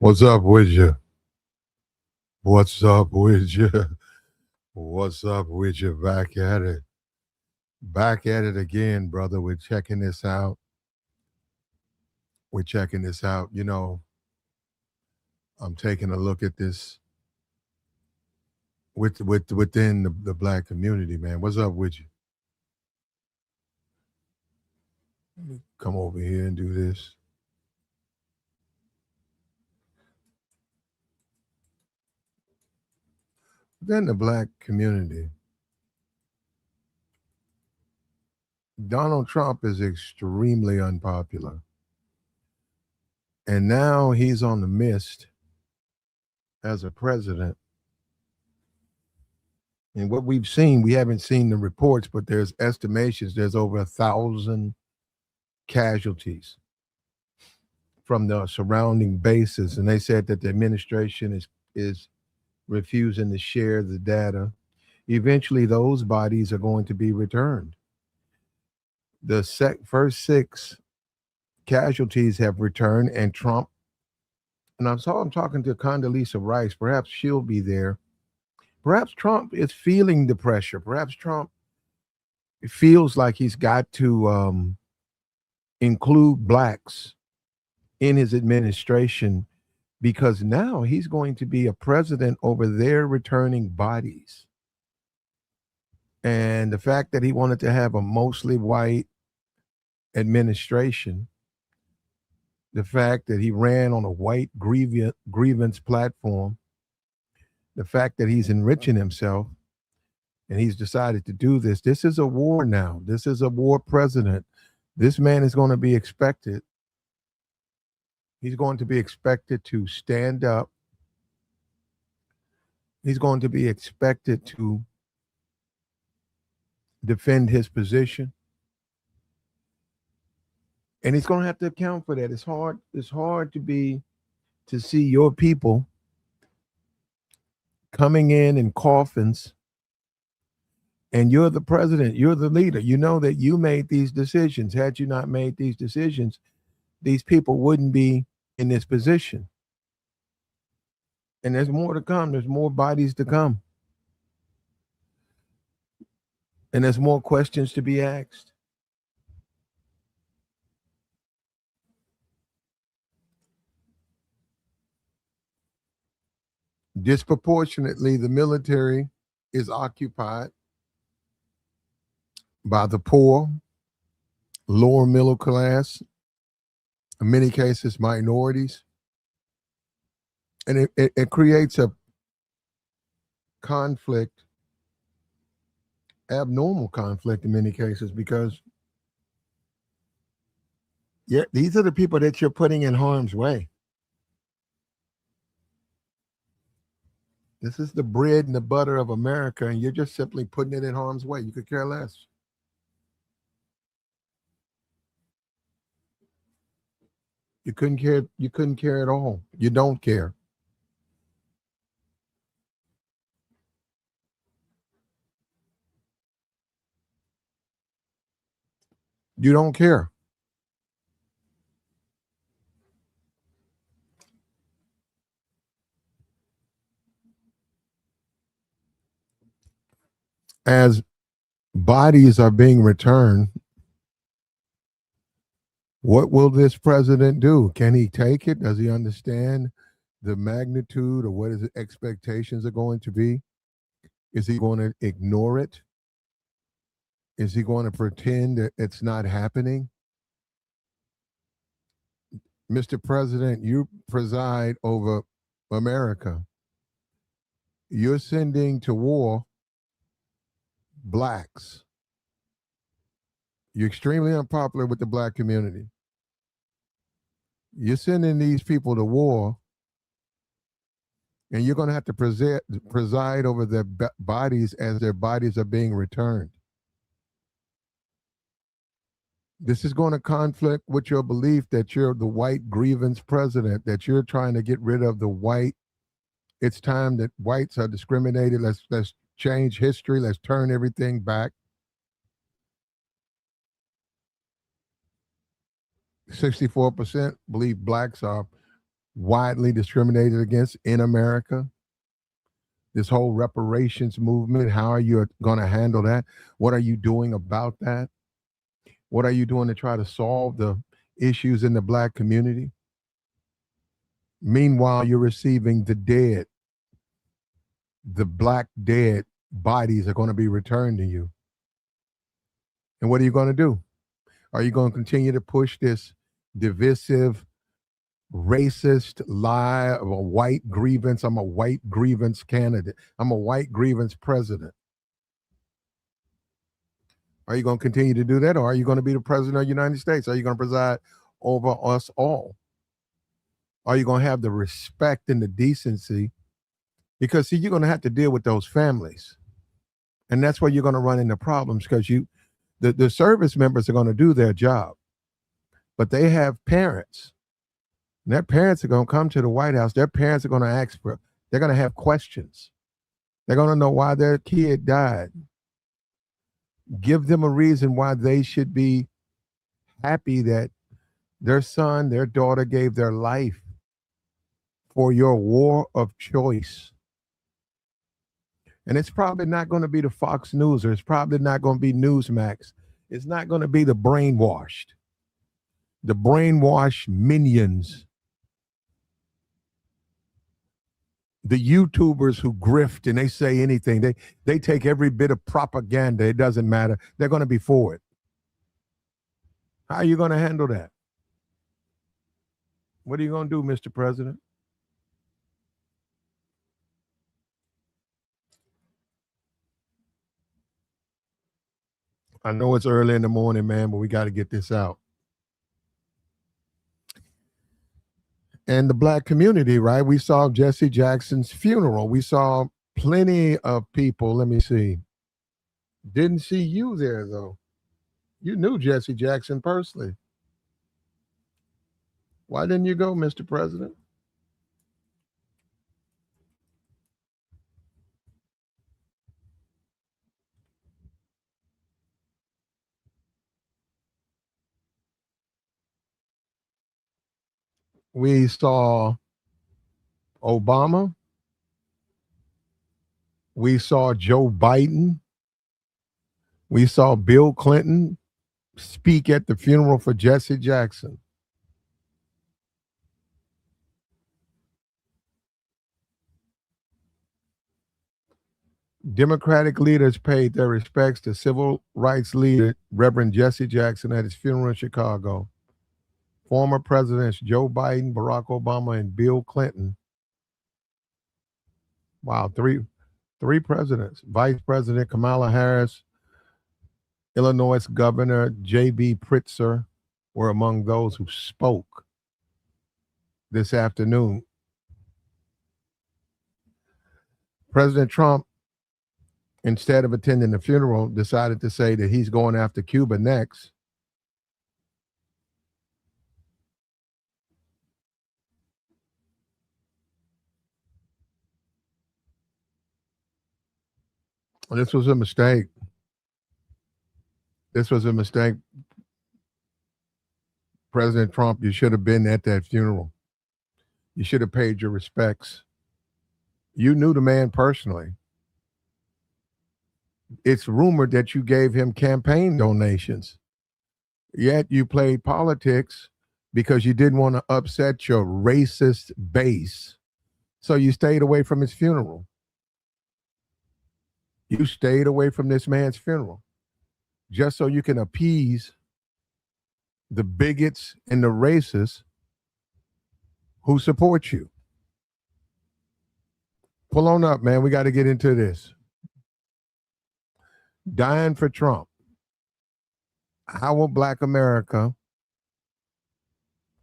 What's up with you? What's up with you? What's up with you? Back at it. Back at it again, brother. We're checking this out. We're checking this out. I'm taking a look at this within the black community, man. What's up with you? Let me come over here and do this. Within the black community, Donald Trump is extremely unpopular. And now he's on the mist as a president. And what we've seen, we haven't seen the reports, but there's estimations there's over 1,000 casualties from the surrounding bases. And they said that the administration is refusing to share the data. Eventually, those bodies are going to be returned. The first 6 casualties have returned, and Trump, and I'm talking to Condoleezza Rice, perhaps she'll be there. Perhaps Trump is feeling the pressure. Perhaps Trump feels like he's got to include blacks in his administration because now he's going to be a president over their returning bodies. And the fact that he wanted to have a mostly white administration, the fact that he ran on a white grievance platform, the fact that he's enriching himself and he's decided to do this. This is a war now. This is a war president. This man is going to be expected. He's going to be expected to stand up. He's going to be expected to defend his position. And he's going to have to account for that. It's hard to see your people coming in coffins, and you're the president, you're the leader. You know that you made these decisions. Had you not made these decisions, these people wouldn't be in this position. And there's more to come. There's more bodies to come. And there's more questions to be asked. Disproportionately, the military is occupied by the poor, lower middle class, in many cases minorities. And it creates a conflict, abnormal conflict in many cases, because these are the people that you're putting in harm's way. This is the bread and the butter of America, and you're just simply putting it in harm's way. You could care less. You couldn't care. You couldn't care at all. You don't care. You don't care. As bodies are being returned, what will this president do? Can he take it? Does he understand the magnitude of what his expectations are going to be? Is he going to ignore it? Is he going to pretend that it's not happening? Mr. President, you preside over America. You're sending to war blacks. You're extremely unpopular with the black community. You're sending these people to war, and you're going to have to preside over their bodies as their bodies are being returned. This is going to conflict with your belief that you're the white grievance president, that you're trying to get rid of the white. It's time that whites are discriminated. Let's change history. Let's turn everything back. 64% believe blacks are widely discriminated against in America. This whole reparations movement, how are you going to handle that? What are you doing about that? What are you doing to try to solve the issues in the black community? Meanwhile, you're receiving the dead. The black dead bodies are going to be returned to you. And what are you going to do? Are you going to continue to push this divisive, racist lie of a white grievance? I'm a white grievance candidate. I'm a white grievance president. Are you going to continue to do that, or are you going to be the president of the United States? Are you going to preside over us all? Are you going to have the respect and the decency? Because, see, you're going to have to deal with those families. And that's where you're going to run into problems, because the service members are going to do their job. But they have parents. And their parents are going to come to the White House. Their parents are going to ask for, they're going to have questions. They're going to know why their kid died. Give them a reason why they should be happy that their son, their daughter gave their life for your war of choice. And it's probably not going to be the Fox News, or it's probably not going to be Newsmax. It's not going to be the brainwashed minions, the YouTubers who grift and they say anything. They take every bit of propaganda. It doesn't matter. They're going to be for it. How are you going to handle that? What are you going to do, Mr. President? I know it's early in the morning, man, but we got to get this out. And the black community, right? We saw Jesse Jackson's funeral. We saw plenty of people. Let me see. Didn't see you there, though. You knew Jesse Jackson personally. Why didn't you go, Mr. President? We saw Obama. We saw Joe Biden. We saw Bill Clinton speak at the funeral for Jesse Jackson. Democratic leaders paid their respects to civil rights leader Reverend Jesse Jackson at his funeral in Chicago. Former presidents Joe Biden, Barack Obama, and Bill Clinton. Wow, three presidents. Vice President Kamala Harris, Illinois Governor J.B. Pritzker were among those who spoke this afternoon. President Trump, instead of attending the funeral, decided to say that he's going after Cuba next. This was a mistake. This was a mistake. President Trump, you should have been at that funeral. You should have paid your respects. You knew the man personally. It's rumored that you gave him campaign donations. Yet you played politics because you didn't want to upset your racist base. So you stayed away from his funeral. You stayed away from this man's funeral just so you can appease the bigots and the racists who support you. Pull on up, man. We got to get into this. Dying for Trump. How will Black America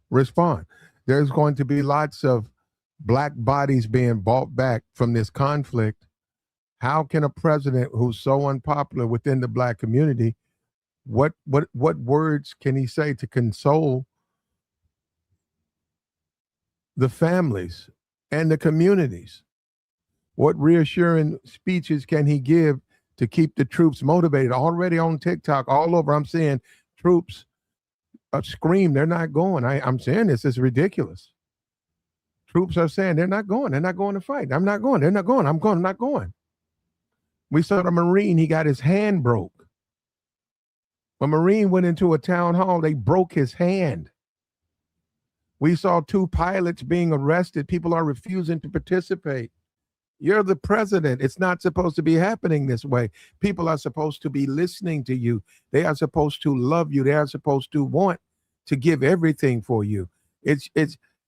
respond? There's going to be lots of Black bodies being bought back from this conflict. How can a president who's so unpopular within the Black community, what words can he say to console the families and the communities? What reassuring speeches can he give to keep the troops motivated? Already on TikTok, all over, I'm seeing troops scream, they're not going. I'm saying this is ridiculous. Troops are saying they're not going. They're not going to fight. I'm not going. They're not going. I'm going. I'm not going. We saw the Marine. He got his hand broke. A Marine went into a town hall. They broke his hand. We saw 2 pilots being arrested. People are refusing to participate. You're the president. It's not supposed to be happening this way. People are supposed to be listening to you. They are supposed to love you. They are supposed to want to give everything for you.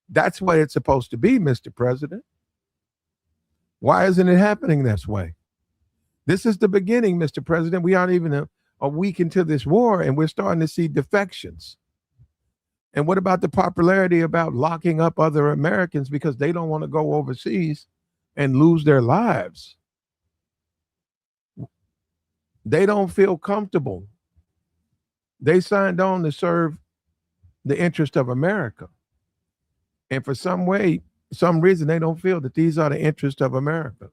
That's what it's supposed to be, Mr. President. Why isn't it happening this way? This is the beginning, Mr. President. We aren't even a week into this war, and we're starting to see defections. And what about the popularity about locking up other Americans because they don't want to go overseas and lose their lives? They don't feel comfortable. They signed on to serve the interest of America. And for some reason, they don't feel that these are the interests of America.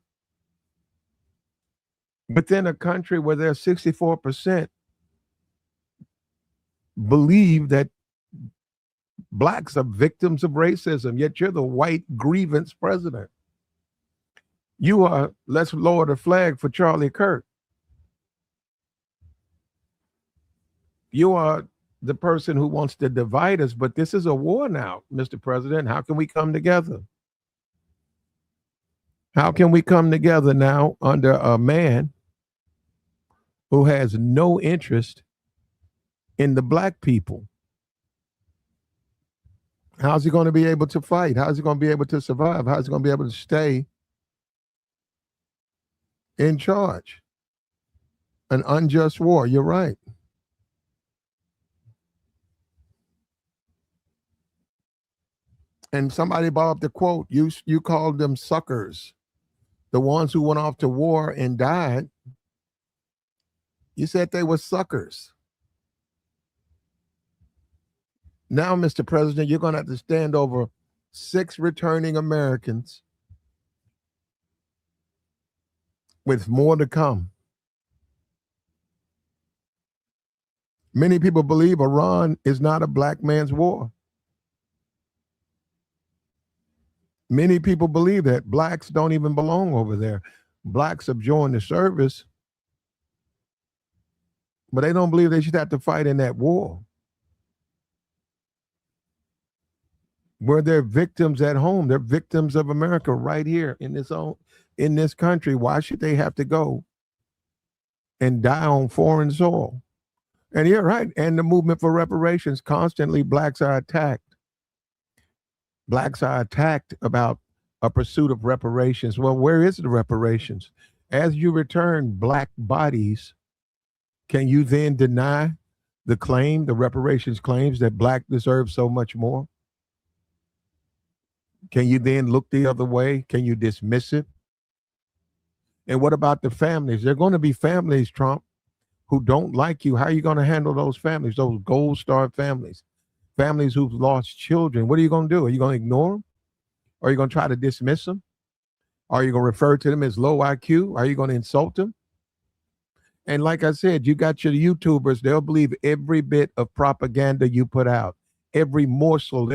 Within a country where there's 64% believe that blacks are victims of racism, yet you're the white grievance president. You are, let's lower the flag for Charlie Kirk. You are the person who wants to divide us, but this is a war now, Mr. President. How can we come together? How can we come together now under a man who has no interest in the black people? How's he going to be able to fight? How's he going to be able to survive? How's he going to be able to stay in charge? An unjust war. You're right. And somebody brought up the quote, you called them suckers. The ones who went off to war and died, you said they were suckers. Now, Mr. President, you're going to have to stand over 6 returning Americans with more to come. Many people believe Iran is not a black man's war. Many people believe that blacks don't even belong over there. Blacks have joined the service, but they don't believe they should have to fight in that war. Where they're victims at home, they're victims of America right here in this country. Why should they have to go and die on foreign soil? And you're right. And the movement for reparations, constantly blacks are attacked. Blacks are attacked about a pursuit of reparations. Well, where is the reparations? As you return black bodies, can you then deny the reparations claims that black deserve so much more? Can you then look the other way? Can you dismiss it? And what about the families? There are going to be families, Trump, who don't like you. How are you going to handle those families, those gold star families? Families who've lost children. What are you going to do? Are you going to ignore them? Are you going to try to dismiss them? Are you going to refer to them as low IQ? Are you going to insult them? And like I said, you got your YouTubers. They'll believe every bit of propaganda you put out, every morsel.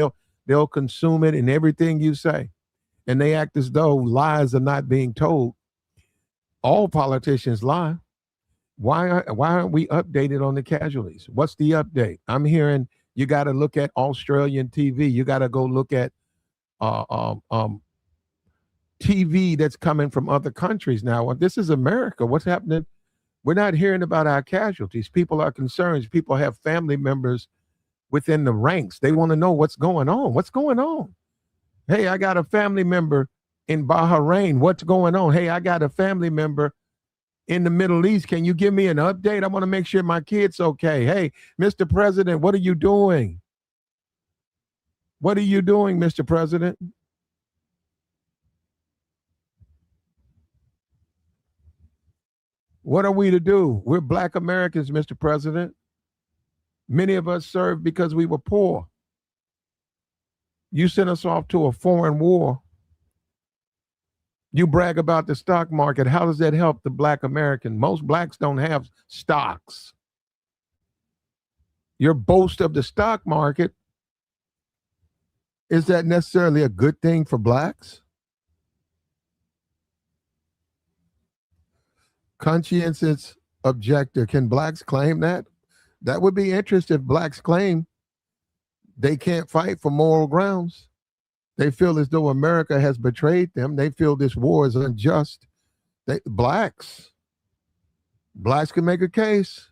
They'll consume it in everything you say. And they act as though lies are not being told. All politicians lie. Why aren't we updated on the casualties? What's the update? I'm hearing you got to look at Australian TV. You got to go look at TV that's coming from other countries now. This is America. What's happening? We're not hearing about our casualties. People are concerned. People have family members within the ranks. They want to know what's going on. What's going on? Hey, I got a family member in Bahrain. What's going on? Hey, I got a family member in the Middle East. Can you give me an update? I want to make sure my kid's okay. Hey, Mr. President, what are you doing? What are you doing, Mr. President? What are we to do? We're Black Americans, Mr. President. Many of us served because we were poor. You sent us off to a foreign war. You brag about the stock market. How does that help the Black American? Most blacks don't have stocks. Your boast of the stock market Is that necessarily a good thing for blacks? Conscientious objector. Can blacks claim that? That would be interesting if blacks claim they can't fight for moral grounds. They feel as though America has betrayed them. They feel this war is unjust. Blacks can make a case.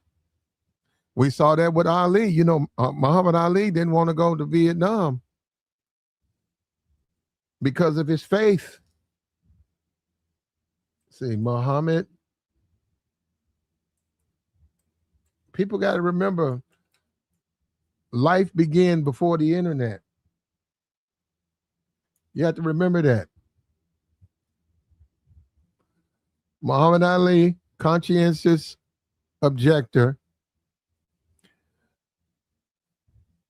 We saw that with Ali. You know, Muhammad Ali didn't want to go to Vietnam because of his faith. See, Muhammad, people got to remember, life began before the internet. You have to remember that. Muhammad Ali, conscientious objector,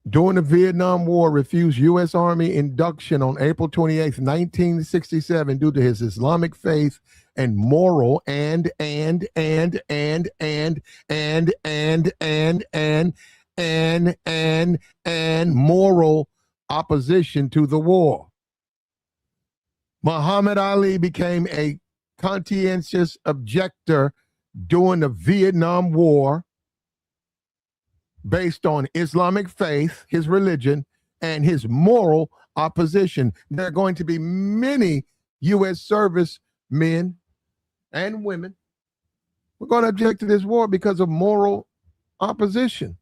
during the Vietnam War, refused U.S. Army induction on April 28th, 1967, due to his Islamic faith and moral and moral opposition to the war. Muhammad Ali became a conscientious objector during the Vietnam War based on Islamic faith, his religion, and his moral opposition. There are going to be many U.S. servicemen and women who are going to object to this war because of moral opposition.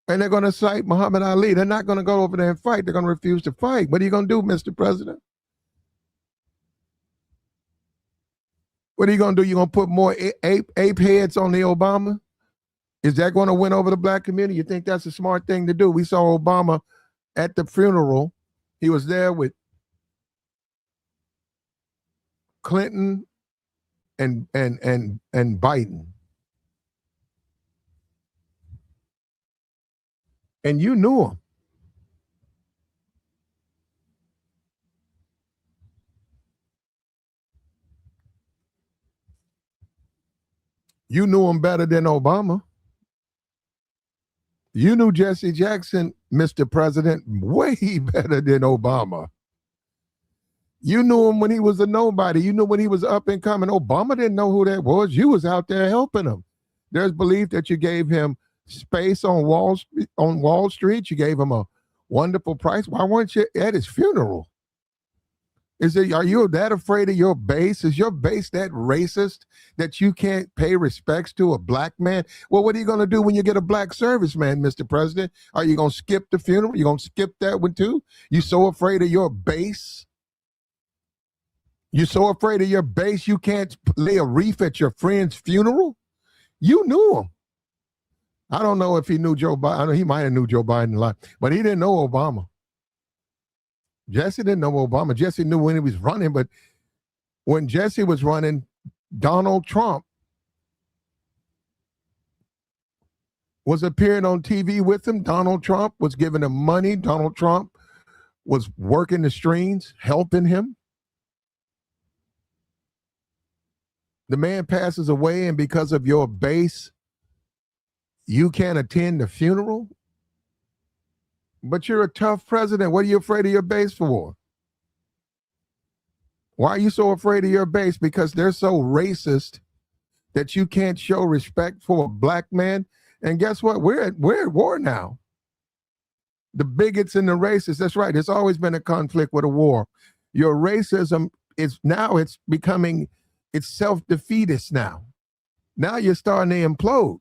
And they're going to cite Muhammad Ali. They're not going to go over there and fight. They're going to refuse to fight. What are you going to do, Mr. President? What are you going to do? You're going to put more ape heads on the Obama? Is that going to win over the black community? You think that's a smart thing to do? We saw Obama at the funeral. He was there with Clinton and Biden. And you knew him. You knew him better than Obama. You knew Jesse Jackson, Mr. President, way better than Obama. You knew him when he was a nobody. You knew when he was up and coming. Obama didn't know who that was. You was out there helping him. There's belief that you gave him space on Wall Street. You gave him a wonderful price. Why weren't you at his funeral? Are you that afraid of your base? Is your base that racist that you can't pay respects to a black man? Well, what are you going to do when you get a black serviceman, Mr. President? Are you going to skip the funeral? You going to skip that one too? You so afraid of your base? You so afraid of your base you can't lay a wreath at your friend's funeral? You knew him. I don't know if he knew Joe Biden. I know he might have knew Joe Biden a lot, but he didn't know Obama. Jesse didn't know Obama. Jesse knew when he was running, but when Jesse was running, Donald Trump was appearing on TV with him. Donald Trump was giving him money. Donald Trump was working the streams, helping him. The man passes away, and because of your base, you can't attend the funeral? But you're a tough president. What are you afraid of your base for? Why are you so afraid of your base? Because they're so racist that you can't show respect for a black man. And guess what? We're at war now. The bigots and the racists, that's right. It's always been a conflict with a war. Your racism is now it's self-defeatist now. Now you're starting to implode.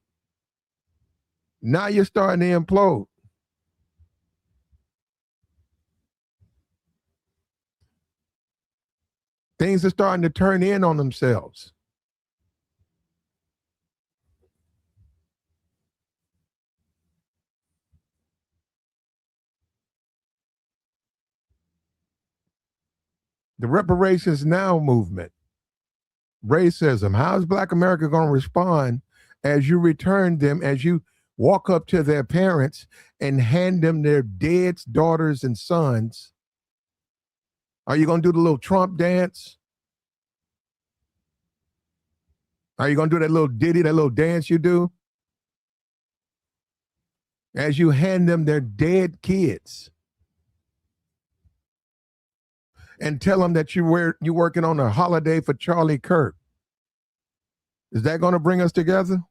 Things are starting to turn in on themselves. The reparations now movement, racism. How is Black America going to respond as you return them, as you walk up to their parents and hand them their dead daughters and sons? Are you going to do the little Trump dance? Are you going to do that little ditty, that little dance you do? as you hand them their dead kids and tell them that you're working on a holiday for Charlie Kirk. Is that going to bring us together?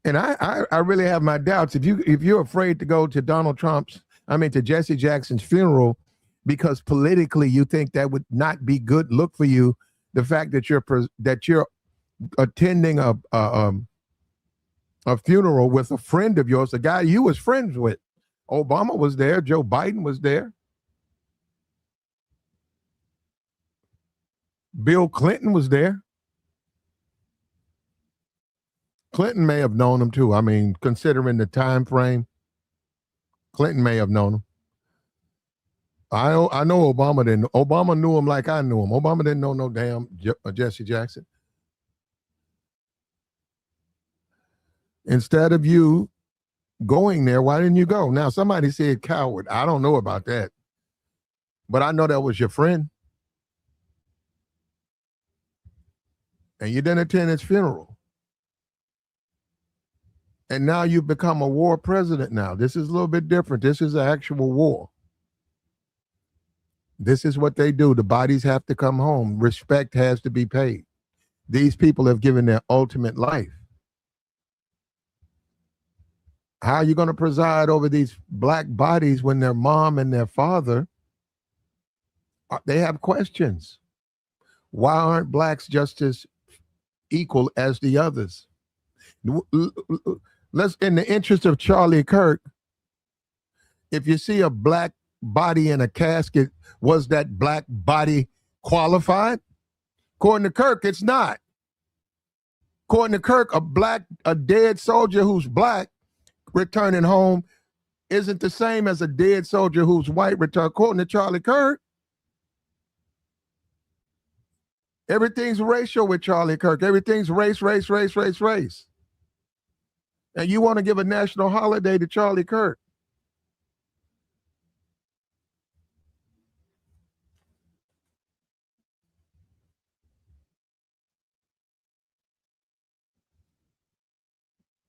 And I really have my doubts. If you're afraid to go to to Jesse Jackson's funeral because politically you think that would not be good look for you, the fact that you're attending a funeral with a friend of yours, a guy you was friends with. Obama was there. Joe Biden was there. Bill Clinton was there. Clinton may have known him too. I mean, considering the time frame, Clinton may have known him. I know Obama didn't. Obama knew him like I knew him. Obama didn't know no damn Jesse Jackson. Instead of you going there, why didn't you go? Now, somebody said coward. I don't know about that. But I know that was your friend. And you didn't attend his funeral. And now you've become a war president now. This is a little bit different. This is an actual war. This is what they do. The bodies have to come home. Respect has to be paid. These people have given their ultimate life. How are you going to preside over these black bodies when their mom and their father, they have questions? Why aren't blacks just as equal as the others? Let's, in the interest of Charlie Kirk, if you see a black body in a casket, was that black body qualified? According to Kirk, it's not. According to Kirk, a dead soldier who's black returning home isn't the same as a dead soldier who's white return. According to Charlie Kirk, everything's racial with Charlie Kirk. Everything's race. And you want to give a national holiday to Charlie Kirk.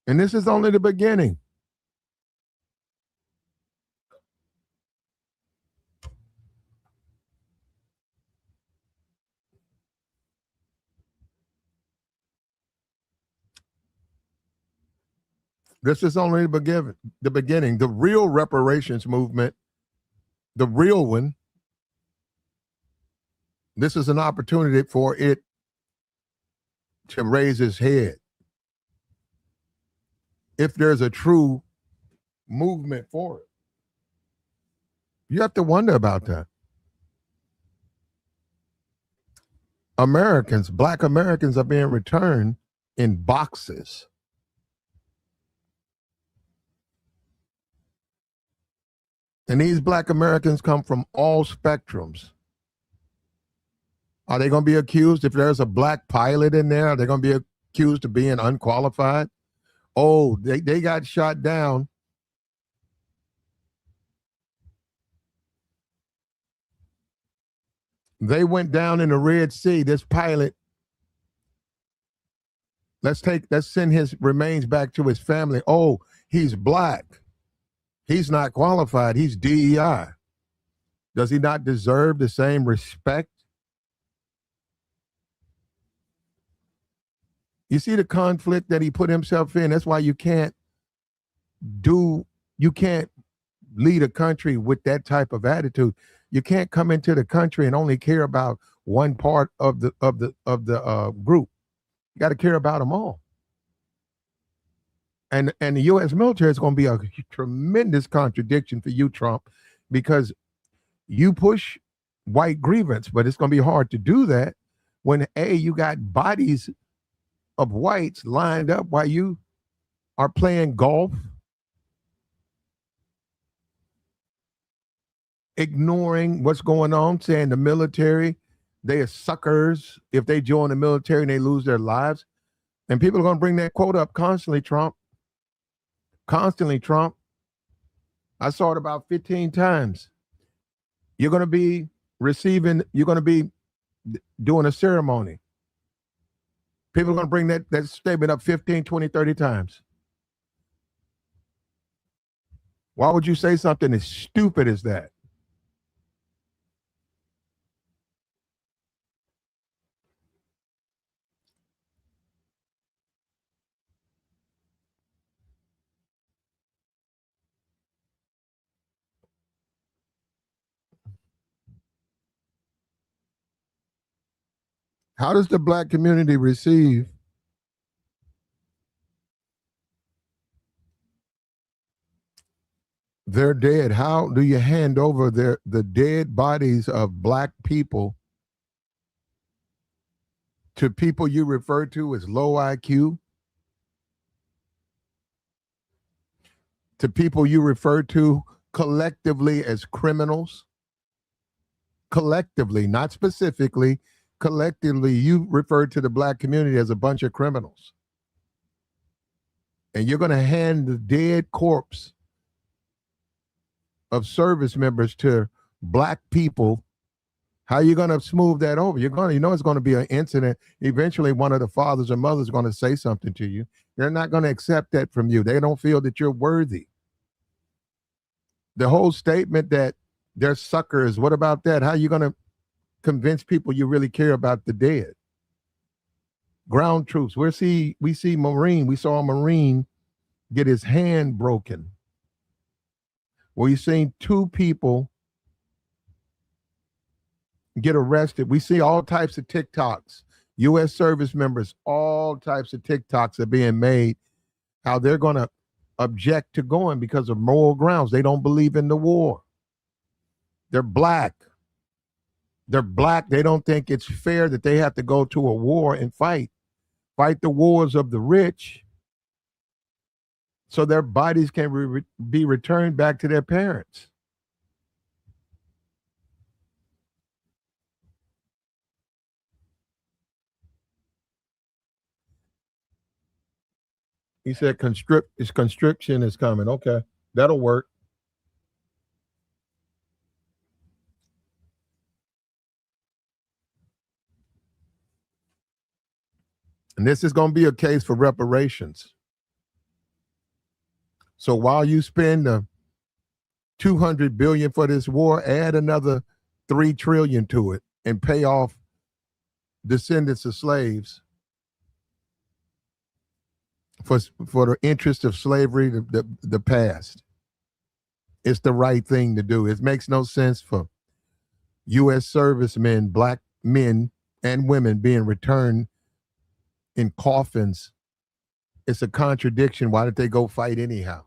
And this is only the beginning. This is only the beginning. The real reparations movement, the real one, this is an opportunity for it to raise its head. If there's a true movement for it, you have to wonder about that. Black Americans are being returned in boxes. And these black Americans come from all spectrums. Are they going to be accused if there's a black pilot in there? Are they going to be accused of being unqualified? Oh, they got shot down. They went down in the Red Sea. This pilot, let's send his remains back to his family. Oh, he's black. He's not qualified. He's DEI. Does he not deserve the same respect? You see the conflict that he put himself in. That's why you can't lead a country with that type of attitude. You can't come into the country and only care about one part of the group. You got to care about them all. And the U.S. military is going to be a tremendous contradiction for you, Trump, because you push white grievance, but it's going to be hard to do that when you got bodies of whites lined up while you are playing golf, ignoring what's going on, saying the military, they are suckers if they join the military and they lose their lives. And people are going to bring that quote up constantly, Trump. Constantly, Trump. I saw it about 15 times. You're going to be doing a ceremony. People are going to bring that statement up 15, 20, 30 times. Why would you say something as stupid as that? How does the black community receive their dead? How do you hand over the dead bodies of black people to people you refer to as low IQ, to people you refer to collectively as criminals? Collectively, not specifically, collectively, you refer to the black community as a bunch of criminals. And you're going to hand the dead corpse of service members to black people. How are you going to smooth that over? It's going to be an incident. Eventually, one of the fathers or mothers is going to say something to you. They're not going to accept that from you. They don't feel that you're worthy. The whole statement that they're suckers, what about that? How are you going to convince people you really care about the dead? Ground troops. We see we saw a Marine get his hand broken. We've seen 2 people get arrested. We see all types of TikToks. U.S. service members, all types of TikToks are being made, how they're going to object to going because of moral grounds. They don't believe in the war. They're black. They're black. They don't think it's fair that they have to go to a war and fight the wars of the rich so their bodies can be returned back to their parents. He said constriction is coming. Okay, that'll work. And this is going to be a case for reparations. So while you spend $200 billion for this war, add another $3 trillion to it and pay off descendants of slaves for the interest of slavery, the past. It's the right thing to do. It makes no sense for U.S. servicemen, black men and women, being returned in coffins. It's a contradiction. Why did they go fight anyhow?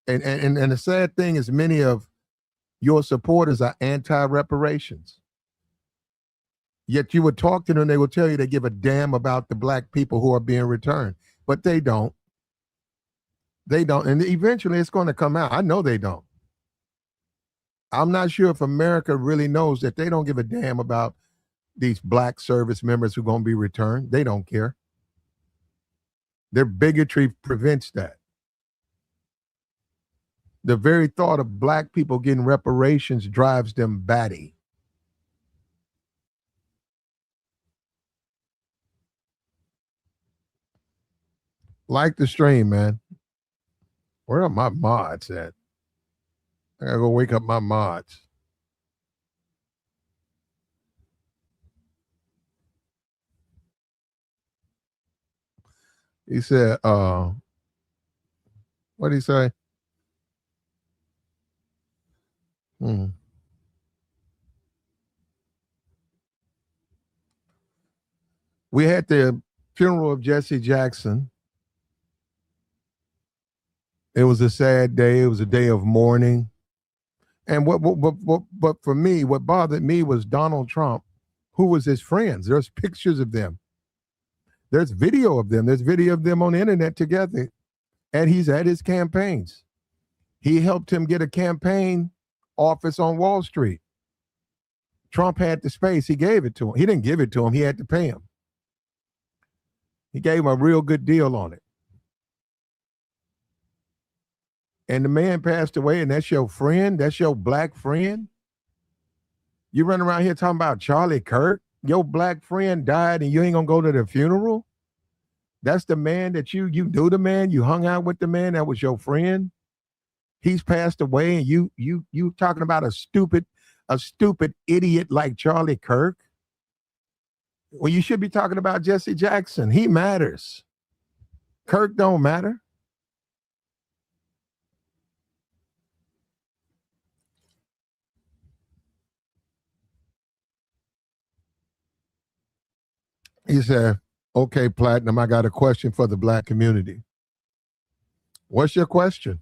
And the sad thing is, many of your supporters are anti-reparations. Yet you would talk to them, they will tell you they give a damn about the black people who are being returned, but they don't. They don't, and eventually it's going to come out. I know they don't. I'm not sure if America really knows that they don't give a damn about these black service members who are going to be returned. They don't care. Their bigotry prevents that. The very thought of black people getting reparations drives them batty. Like the stream, man. Where are my mods at? I gotta go wake up my mods. He said, what did he say? We had the funeral of Jesse Jackson. It was a sad day. It was a day of mourning. And but for me, what bothered me was Donald Trump, who was his friends. There's pictures of them. There's video of them. There's video of them on the internet together. And he's at his campaigns. He helped him get a campaign office on Wall Street. Trump had the space. He gave it to him. He didn't give it to him. He had to pay him. He gave him a real good deal on it. And the man passed away, and that's your friend? That's your black friend? You run around here talking about Charlie Kirk. Your black friend died and you ain't gonna go to the funeral? That's the man that you knew the man, you hung out with the man, that was your friend. He's passed away and you talking about a stupid idiot like Charlie Kirk. Well, you should be talking about Jesse Jackson. He matters. Kirk don't matter. He said, okay, Platinum, I got a question for the black community. What's your question?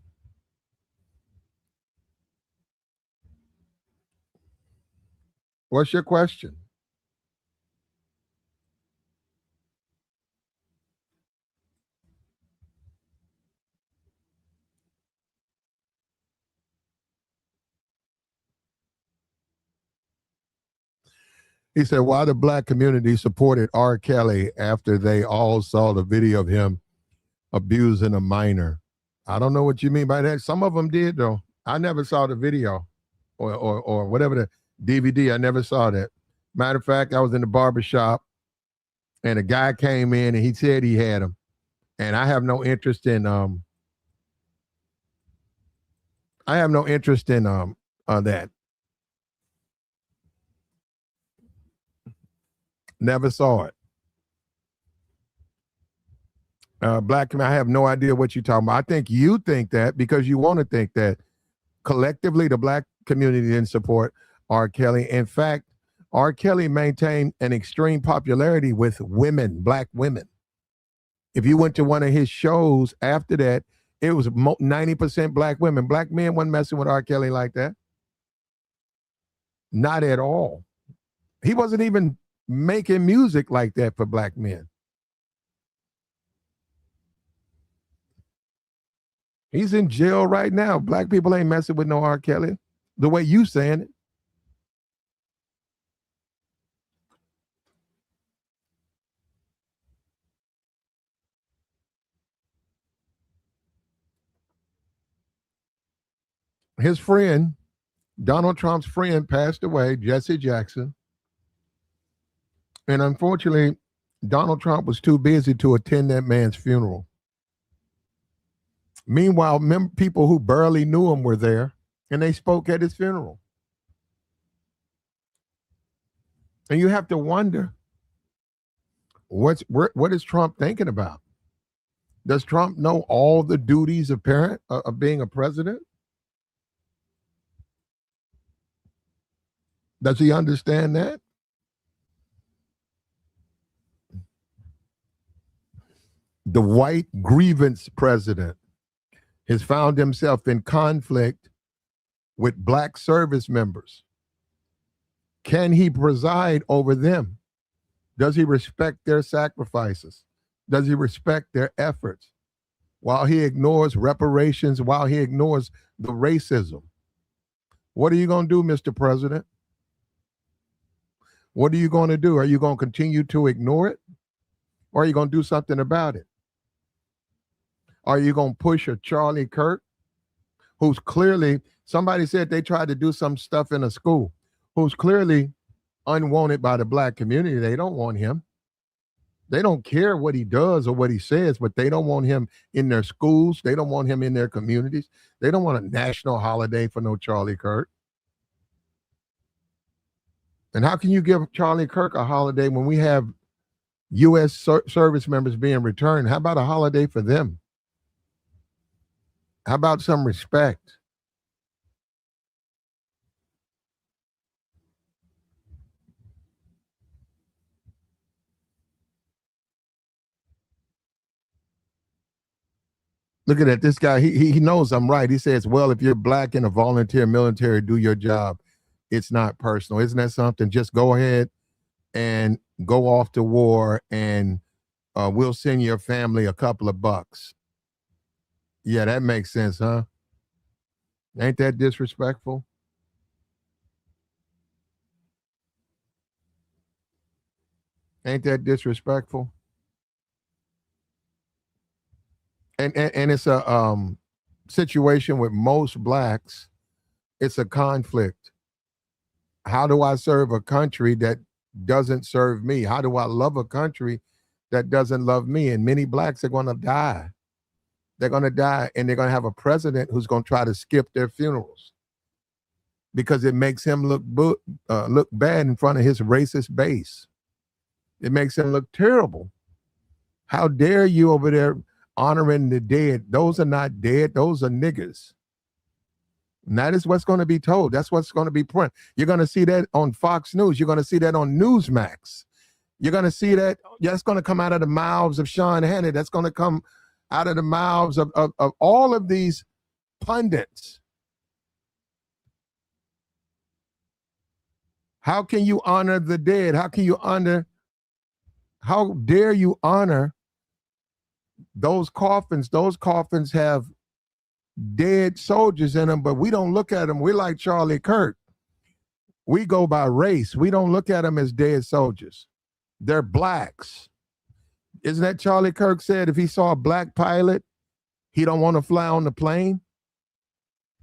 What's your question? He said, why the black community supported R. Kelly after they all saw the video of him abusing a minor. I don't know what you mean by that. Some of them did, though. I never saw the video or whatever the DVD. I never saw that. Matter of fact, I was in the barber shop and a guy came in and he said he had him. And I have no interest in that. Never saw it. Black, I have no idea what you're talking about. I think you think that because you want to think that. Collectively, the black community didn't support R. Kelly. In fact, R. Kelly maintained an extreme popularity with women, black women. If you went to one of his shows after that, it was 90% black women. Black men weren't messing with R. Kelly like that. Not at all. He wasn't even making music like that for black men. He's in jail right now. Black people ain't messing with no R. Kelly the way you saying it. His friend, Donald Trump's friend, passed away, Jesse Jackson. And unfortunately, Donald Trump was too busy to attend that man's funeral. Meanwhile, people who barely knew him were there and they spoke at his funeral. And you have to wonder, what is Trump thinking about? Does Trump know all the duties of being a president? Does he understand that? The white grievance president has found himself in conflict with black service members. Can he preside over them? Does he respect their sacrifices? Does he respect their efforts? While he ignores reparations, while he ignores the racism. What are you going to do, Mr. President? What are you going to do? Are you going to continue to ignore it? Or are you going to do something about it? Are you going to push a Charlie Kirk, who's clearly, somebody said they tried to do some stuff in a school, who's clearly unwanted by the black community? They don't want him. They don't care what he does or what he says, but they don't want him in their schools. They don't want him in their communities. They don't want a national holiday for no Charlie Kirk. And how can you give Charlie Kirk a holiday when we have U.S. service members being returned? How about a holiday for them? How about some respect? Look at that. This guy, he knows I'm right. He says, well, if you're black in a volunteer military, do your job. It's not personal. Isn't that something? Just go ahead and go off to war and we'll send your family a couple of bucks. Yeah, that makes sense, huh? Ain't that disrespectful? Ain't that disrespectful? And it's a situation with most blacks. It's a conflict. How do I serve a country that doesn't serve me? How do I love a country that doesn't love me? And many blacks are going to die. They're going to die, and they're going to have a president who's going to try to skip their funerals because it makes him look bad in front of his racist base. It makes him look terrible. How dare you over there honoring the dead? Those are not dead. Those are niggers. And that is what's going to be told. That's what's going to be printed. You're going to see that on Fox News. You're going to see that on Newsmax. You're going to see that. That's going to come out of the mouths of Sean Hannity. That's going to come out of the mouths of all of these pundits. How can you honor the dead? How dare you honor those coffins? Those coffins have dead soldiers in them, but we don't look at them. We're like Charlie Kirk. We go by race. We don't look at them as dead soldiers. They're blacks. Isn't that Charlie Kirk said if he saw a black pilot, he don't want to fly on the plane?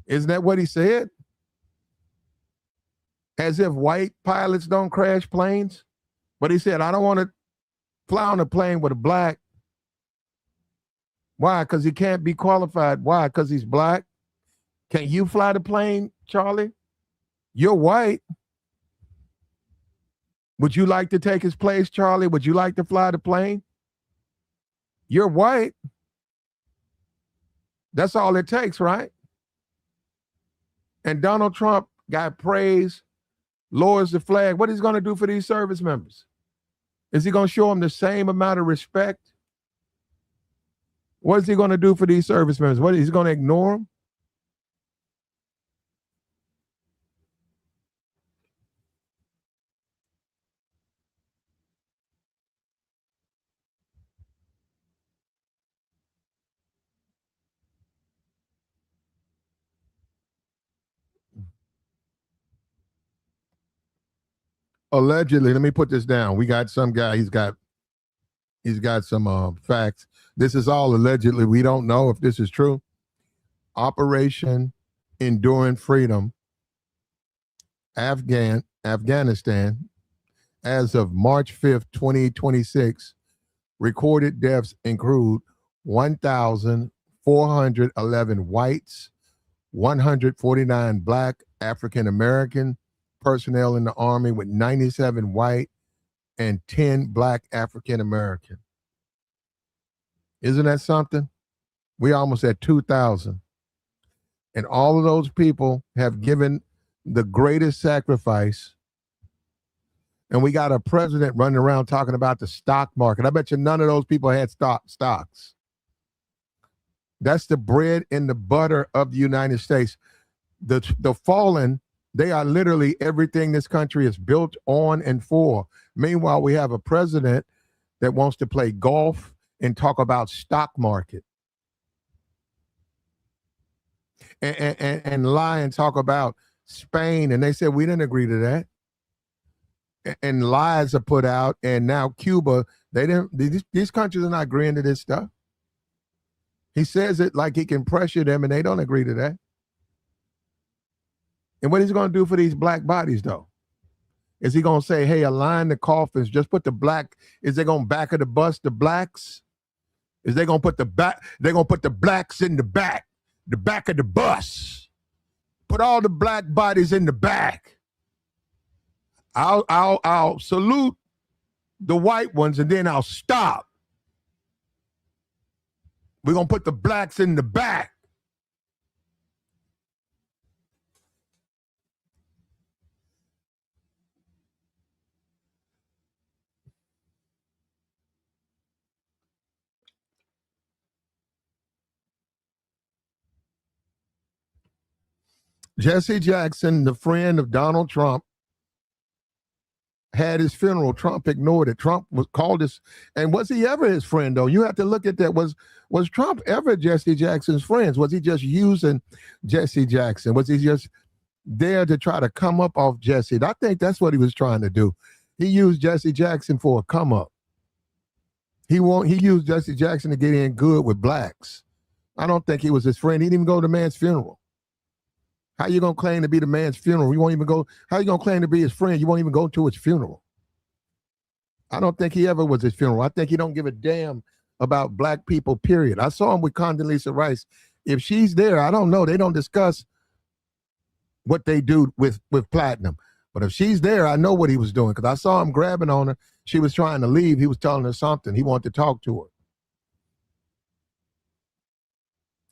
Isn't that what he said? As if white pilots don't crash planes. But he said, I don't want to fly on a plane with a black. Why? Because he can't be qualified. Why? Because he's black. Can you fly the plane, Charlie? You're white. Would you like to take his place, Charlie? Would you like to fly the plane? You're white. That's all it takes, right? And Donald Trump got praise, lowers the flag. What is he going to do for these service members? Is he going to show them the same amount of respect? What is he going to do for these service members? What is he going to ignore them? Allegedly, let me put this down. We got some guy, he's got some facts. This is all allegedly. We don't know if this is true. Operation Enduring Freedom, Afghanistan, as of March 5th, 2026, recorded deaths include 1,411 whites, 149 black African American personnel in the Army, with 97 white and 10 black African American. Isn't that something? We almost at 2,000. And all of those people have given the greatest sacrifice. And we got a president running around talking about the stock market. I bet you none of those people had stocks. That's the bread and the butter of the United States. The fallen, they are literally everything this country is built on and for. Meanwhile, we have a president that wants to play golf and talk about stock market and lie and talk about Spain. And they said, we didn't agree to that. And lies are put out. And now Cuba, these countries are not agreeing to this stuff. He says it like he can pressure them, and they don't agree to that. And what is he going to do for these black bodies, though? Is he going to say, hey, align the coffins, just put the black, is they going to back of the bus the blacks? Is they going to put the blacks in the back of the bus? Put all the black bodies in the back. I'll salute the white ones, and then I'll stop. We're going to put the blacks in the back. Jesse Jackson, the friend of Donald Trump, had his funeral. Trump ignored it. Trump was called his, and was he ever his friend, though? You have to look at that. Was Trump ever Jesse Jackson's friend? Was he just using Jesse Jackson? Was he just there to try to come up off Jesse? I think that's what he was trying to do. He used Jesse Jackson for a come up. He used Jesse Jackson to get in good with blacks. I don't think he was his friend. He didn't even go to the man's funeral. How you gonna claim to be the man's funeral? You won't even go. How you gonna claim to be his friend? You won't even go to his funeral. I don't think he ever was his funeral. I think he don't give a damn about black people, period. I saw him with Condoleezza Rice. If she's there, I don't know. They don't discuss what they do with Platinum. But if she's there, I know what he was doing because I saw him grabbing on her. She was trying to leave. He was telling her something. He wanted to talk to her.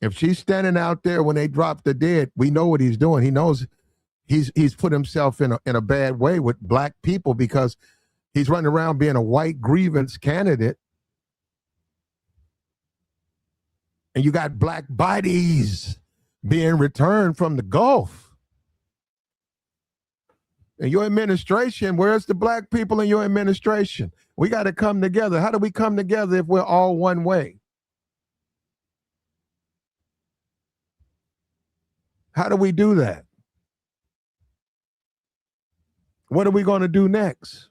If she's standing out there when they drop the dead, we know what he's doing. He knows he's put himself in a bad way with black people because he's running around being a white grievance candidate. And you got black bodies being returned from the Gulf. And your administration, where's the black people in your administration? We got to come together. How do we come together if we're all one way? How do we do that? What are we going to do next?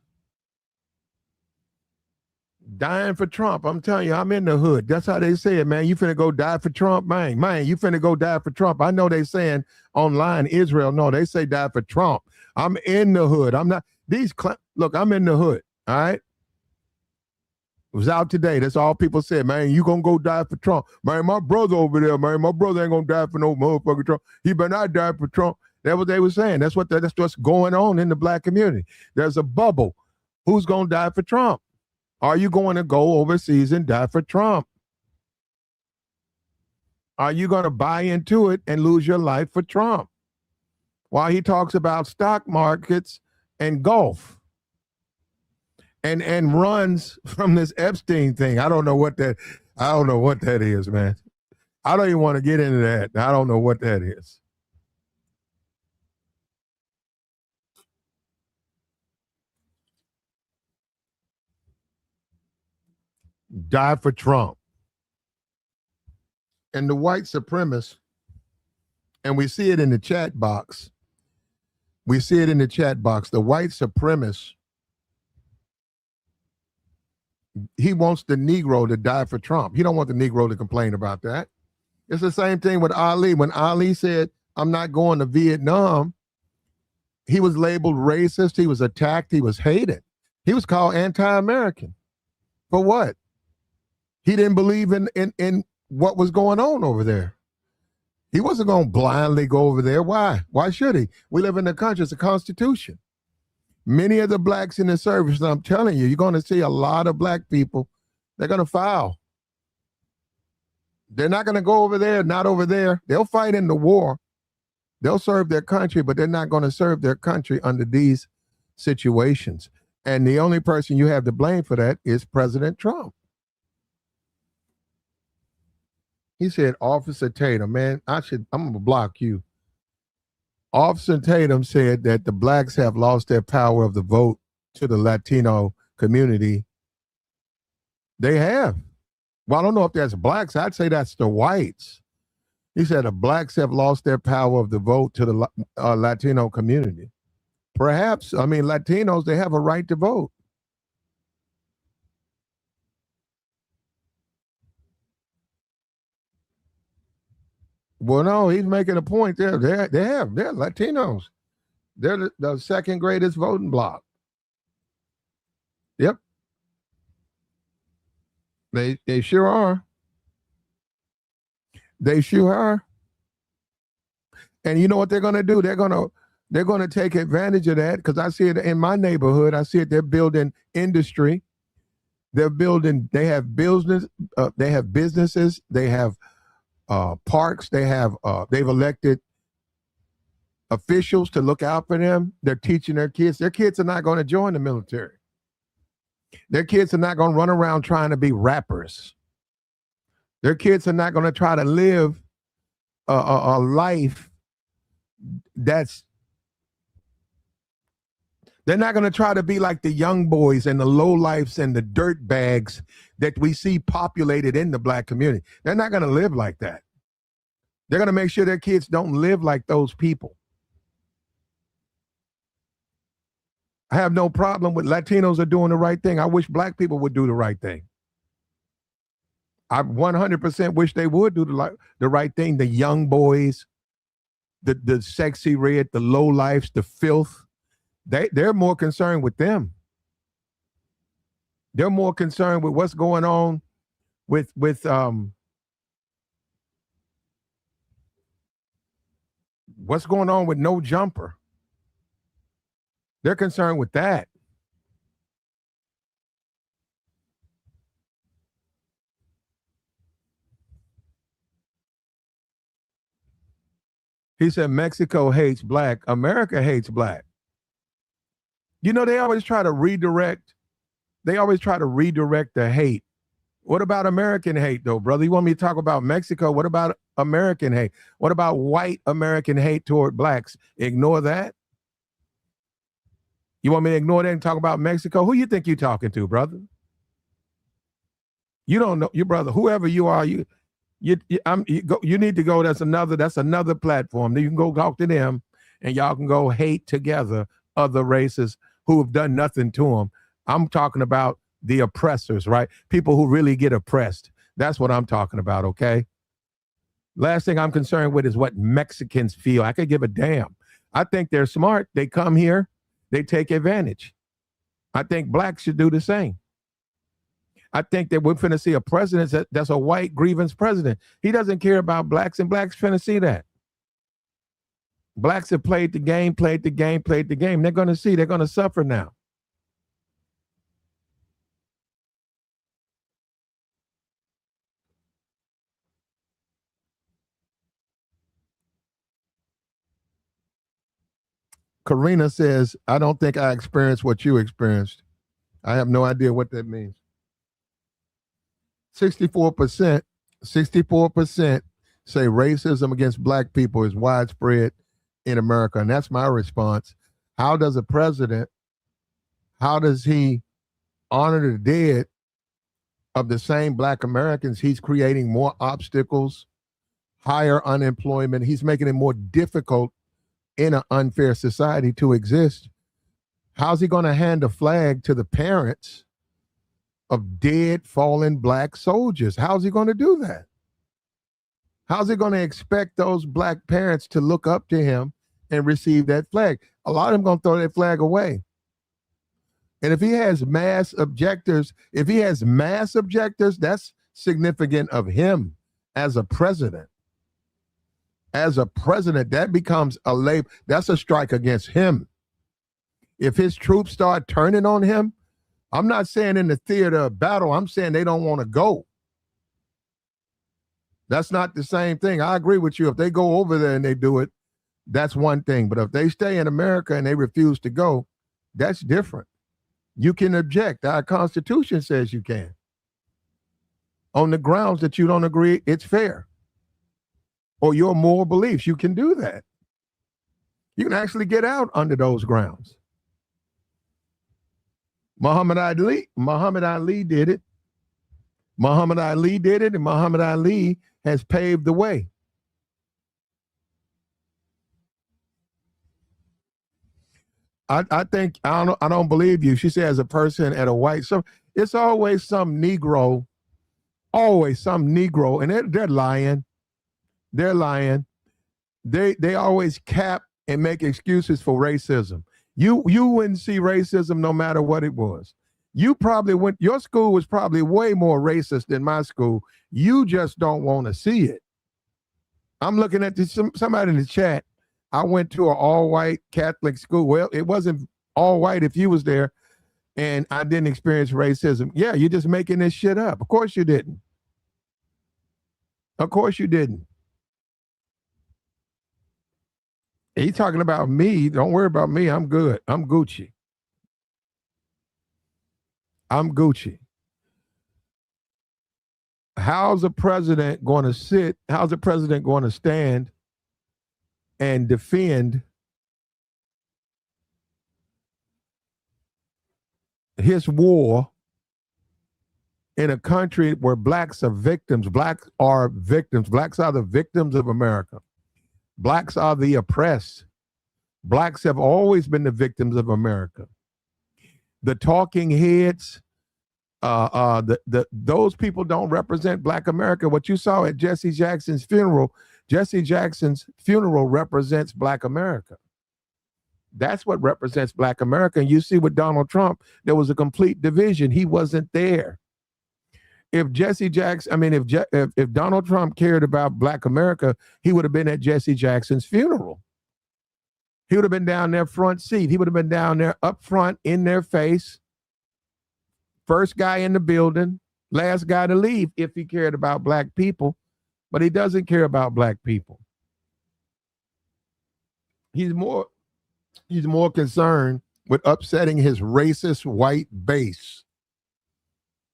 Dying for Trump. I'm telling you, I'm in the hood. That's how they say it, man. You finna go die for Trump, man. Man, you finna go die for Trump. I know they saying online, Israel. No, they say die for Trump. I'm in the hood. I'm not. Look, I'm in the hood. All right. It was out today. That's all people said, man. You gonna go die for Trump, man? My brother over there, man. My brother ain't gonna die for no motherfucking Trump. He better not die for Trump. That's what they were saying. That's what's going on in the black community. There's a bubble. Who's gonna die for Trump? Are you going to go overseas and die for Trump? Are you going to buy into it and lose your life for Trump? While he talks about stock markets and golf and runs from this Epstein thing. I don't know what that is, man. I don't even want to get into that. I don't know what that is. Die for Trump. And the white supremacists, and we see it in the chat box. We see it in the chat box. The white supremacist, he wants the Negro to die for Trump. He don't want the Negro to complain about that. It's the same thing with Ali. When Ali said, I'm not going to Vietnam, he was labeled racist. He was attacked. He was hated. He was called anti-American. For what? He didn't believe in what was going on over there. He wasn't going to blindly go over there. Why? Why should he? We live in a country. It's a constitution. Many of the blacks in the service, I'm telling you, you're going to see a lot of black people. They're going to file. They're not going to go over there, not over there. They'll fight in the war. They'll serve their country, but they're not going to serve their country under these situations. And the only person you have to blame for that is President Trump. He said, Officer Tatum, man, I'm going to block you. Officer Tatum said that the blacks have lost their power of the vote to the Latino community. They have. Well, I don't know if that's blacks. I'd say that's the whites. He said the blacks have lost their power of the vote to the Latino community. Perhaps, I mean, Latinos, they have a right to vote. Well, no, he's making a point there. They're Latinos. They're the second greatest voting bloc. Yep. They sure are. They sure are. And you know what they're going to do? They're going to take advantage of that because I see it in my neighborhood. I see it. They're building industry. They have business. They have businesses. They have parks. They've elected officials to look out for them. They're teaching their kids. Their kids are not going to join the military. Their kids are not going to run around trying to be rappers. Their kids are not going to try to live a life that's. They're not going to try to be like the young boys and the lowlifes and the dirt bags that we see populated in the black community. They're not going to live like that. They're going to make sure their kids don't live like those people. I have no problem with Latinos are doing the right thing. I wish black people would do the right thing. I 100% wish they would do the right thing. The young boys, the sexy red, the low lifes, the filth. They're more concerned with them. They're more concerned with what's going on with what's going on with no jumper. They're concerned with that. He said Mexico hates black, America hates black. You know, they always try to redirect the hate. What about American hate, though, brother? You want me to talk about Mexico? What about American hate? What about white American hate toward blacks? Ignore that? You want me to ignore that and talk about Mexico? Who you think you're talking to, brother? You don't know your brother, whoever you are. You need to go. That's another platform. You can go talk to them, and y'all can go hate together other races who have done nothing to them. I'm talking about the oppressors, right? People who really get oppressed. That's what I'm talking about, okay? Last thing I'm concerned with is what Mexicans feel. I could give a damn. I think they're smart. They come here, they take advantage. I think blacks should do the same. I think that we're finna see a president that's a white grievance president. He doesn't care about blacks, and blacks finna see that. Blacks have played the game. They're going to see. They're going to suffer now. Karina says, I don't think I experienced what you experienced. I have no idea what that means. 64% say racism against black people is widespread in America. And that's my response. How does he honor the dead of the same black Americans? He's creating more obstacles, higher unemployment. He's making it more difficult in an unfair society to exist. How's he going to hand a flag to the parents of dead, fallen black soldiers? How's he going to do that? How's he going to expect those black parents to look up to him and receive that flag? A lot of them going to throw that flag away. And if he has mass objectors, that's significant of him as a president. As a president, that becomes a label. That's a strike against him. If his troops start turning on him, I'm not saying in the theater of battle, I'm saying they don't want to go. That's not the same thing. I agree with you. If they go over there and they do it, that's one thing. But if they stay in America and they refuse to go, that's different. You can object. Our Constitution says you can. On the grounds that you don't agree, it's fair. Or your moral beliefs, you can do that. You can actually get out under those grounds. Muhammad Ali did it. Muhammad Ali did it, and Muhammad Ali has paved the way. I think I don't believe you. She says a person at a white. So it's always some Negro, and they're lying. They're lying. They always cap and make excuses for racism. You wouldn't see racism no matter what it was. You probably your school was probably way more racist than my school. You just don't want to see it. I'm looking at somebody in the chat. I went to an all-white Catholic school. Well, it wasn't all white if you was there, and I didn't experience racism. Yeah, you're just making this shit up. Of course you didn't. Of course you didn't. He's talking about me. Don't worry about me. I'm good. I'm Gucci. I'm Gucci. How's the president going to sit? How's the president going to stand and defend his war in a country where blacks are victims? Blacks are victims. Blacks are the victims of America. Blacks are the oppressed. Blacks have always been the victims of America. The talking heads, those people don't represent Black America. What you saw at Jesse Jackson's funeral, Jesse Jackson's funeral represents Black America. That's what represents Black America. And you see with Donald Trump, there was a complete division. He wasn't there. If Jesse Jackson, I mean, if Donald Trump cared about Black America, he would have been at Jesse Jackson's funeral. He would have been down there front seat. He would have been down there up front in their face. First guy in the building, last guy to leave if he cared about Black people. But he doesn't care about Black people. He's more concerned with upsetting his racist white base.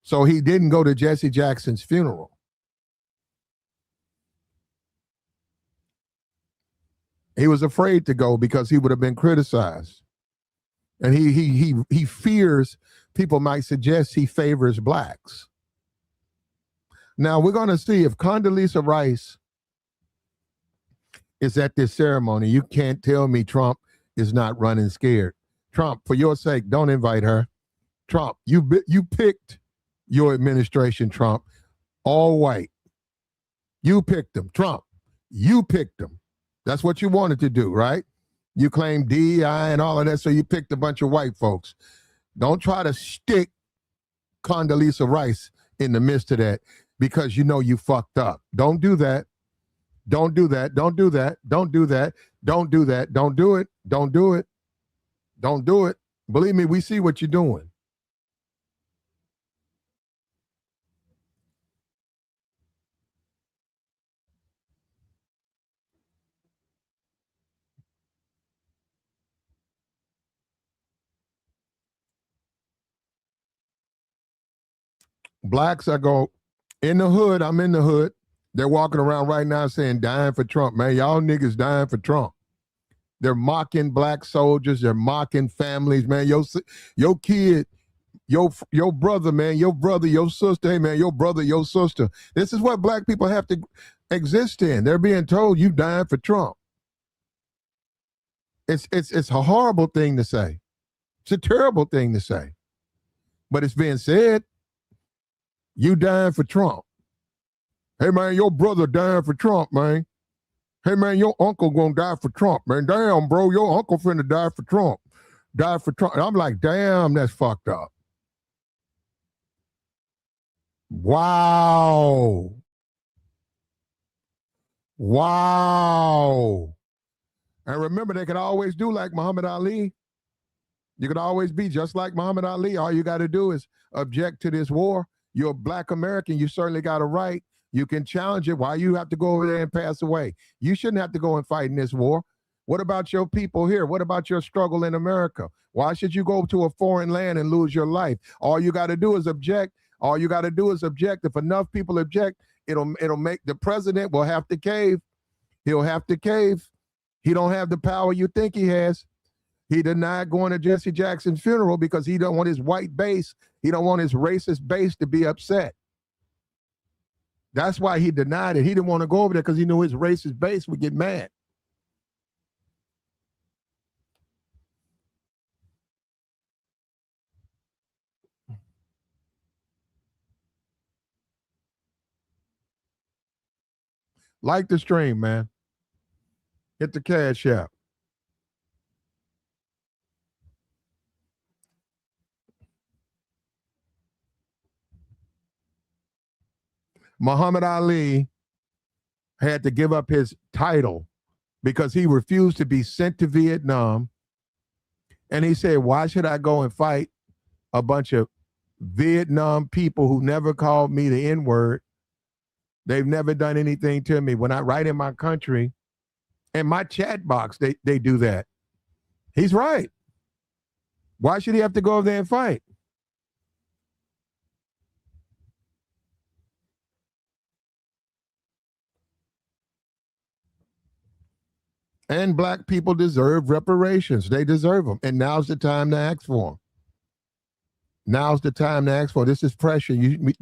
So he didn't go to Jesse Jackson's funeral. He was afraid to go because he would have been criticized. And he fears people might suggest he favors Blacks. Now we're going to see if Condoleezza Rice is at this ceremony. You can't tell me Trump is not running scared. Trump, for your sake, don't invite her. Trump, you picked your administration, Trump, all white. You picked them. Trump, you picked them. That's what you wanted to do, right? You claimed DEI and all of that, so you picked a bunch of white folks. Don't try to stick Condoleezza Rice in the midst of that because you know you fucked up. Don't do that. Don't do that. Don't do that. Don't do that. Don't do that. Don't do it. Don't do it. Don't do it. Believe me, we see what you're doing. Blacks, I go, in the hood, I'm in the hood. They're walking around right now saying, dying for Trump, man. Y'all niggas dying for Trump. They're mocking Black soldiers. They're mocking families, man. Your kid, your brother, man, your brother, your sister, hey, man, your brother, your sister. This is what Black people have to exist in. They're being told you dying for Trump. It's a horrible thing to say. It's a terrible thing to say. But it's being said, you dying for Trump. Hey, man, your brother dying for Trump, man. Hey, man, your uncle gonna die for Trump, man. Damn, bro, your uncle finna die for Trump. Die for Trump. And I'm like, damn, that's fucked up. Wow. Wow. And remember, they could always do like Muhammad Ali. You could always be just like Muhammad Ali. All you got to do is object to this war. You're a Black American. You certainly got a right. You can challenge it. Why you have to go over there and pass away? You shouldn't have to go and fight in this war. What about your people here? What about your struggle in America? Why should you go to a foreign land and lose your life? All you got to do is object. All you got to do is object. If enough people object, it'll make the president will have to cave. He'll have to cave. He don't have the power you think he has. He denied going to Jesse Jackson's funeral because he don't want his white base. He don't want his racist base to be upset. That's why he denied it. He didn't want to go over there because he knew his racist base would get mad. Like the stream, man. Hit the cash app. Muhammad Ali had to give up his title because he refused to be sent to Vietnam. And he said, why should I go and fight a bunch of Vietnam people who never called me the N-word? They've never done anything to me. When I write in my country, in my chat box, they do that. He's right. Why should he have to go over there and fight? And Black people deserve reparations. They deserve them. And now's the time to ask for them. Now's the time to ask for. This is pressure. You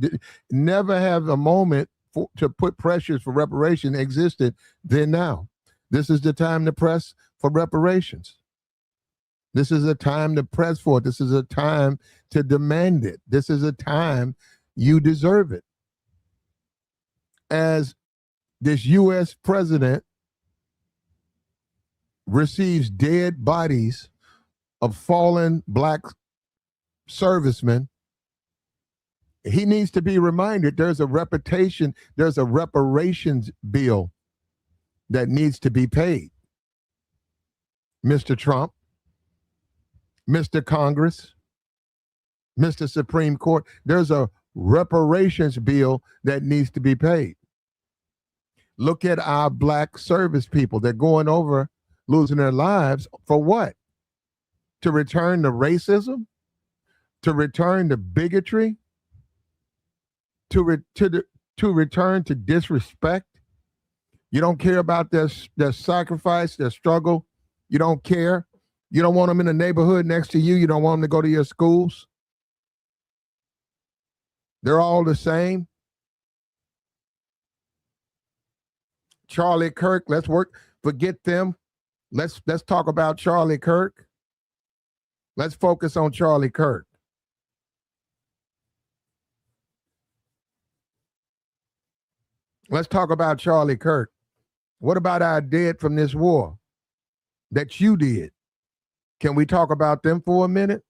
never have a moment to put pressures for reparation existed than now. This is the time to press for reparations. This is a time to press for it. This is a time to demand it. This is a time you deserve it. As this U.S. president receives dead bodies of fallen black servicemen, he needs to be reminded there's a reparations bill that needs to be paid. Mr. Trump, Mr. Congress, Mr. Supreme Court, there's a reparations bill that needs to be paid. Look at our black service people. They're going over, losing their lives for what? To return to racism? To return to bigotry? To return to disrespect? You don't care about their sacrifice, their struggle. You don't care. You don't want them in the neighborhood next to you. You don't want them to go to your schools. They're all the same. Charlie Kirk, forget them. Let's talk about Charlie Kirk. Let's focus on Charlie Kirk. Let's talk about Charlie Kirk. What about our dead from this war that you did? Can we talk about them for a minute?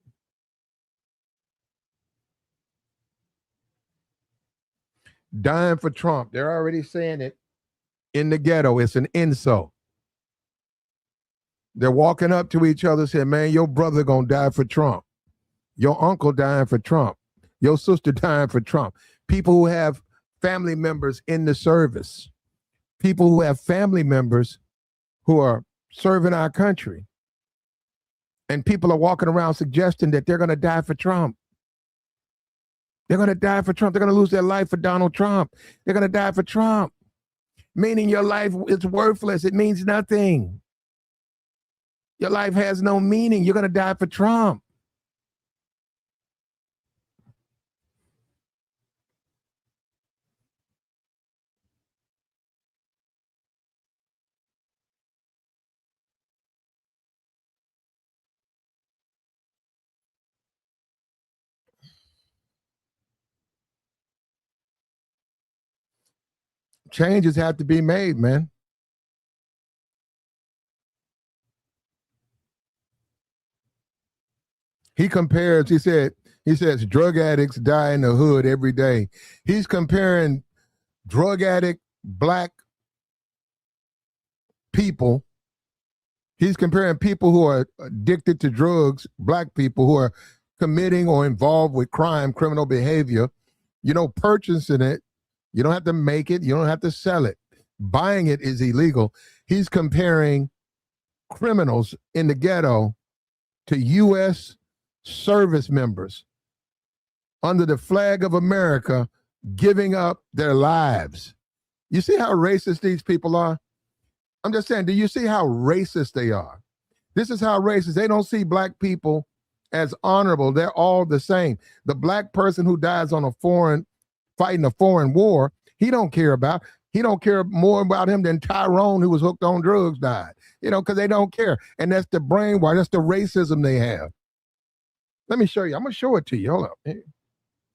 Dying for Trump. They're already saying it in the ghetto. It's an insult. They're walking up to each other saying, man, your brother gonna die for Trump. Your uncle dying for Trump. Your sister dying for Trump. People who have family members in the service. People who have family members who are serving our country. And people are walking around suggesting that they're going to die for Trump. They're going to die for Trump. They're going to lose their life for Donald Trump. They're going to die for Trump. Meaning your life is worthless. It means nothing. Your life has no meaning. You're going to die for Trump. Changes have to be made, man. He says drug addicts die in the hood every day. He's comparing drug addict black people. He's comparing people who are addicted to drugs, black people who are committing or involved with crime, criminal behavior, purchasing it. You don't have to make it. You don't have to sell it. Buying it is illegal. He's comparing criminals in the ghetto to U.S. service members under the flag of America giving up their lives. You see how racist these people are? I'm just saying, do you see how racist they are? This is how racist. They don't see black people as honorable. They're all the same. The black person who dies on fighting a foreign war, he don't care more about him than Tyrone, who was hooked on drugs, died. Because they don't care. And that's the brainwash. That's the racism they have. Let me show you. I'm going to show it to you. Hold up.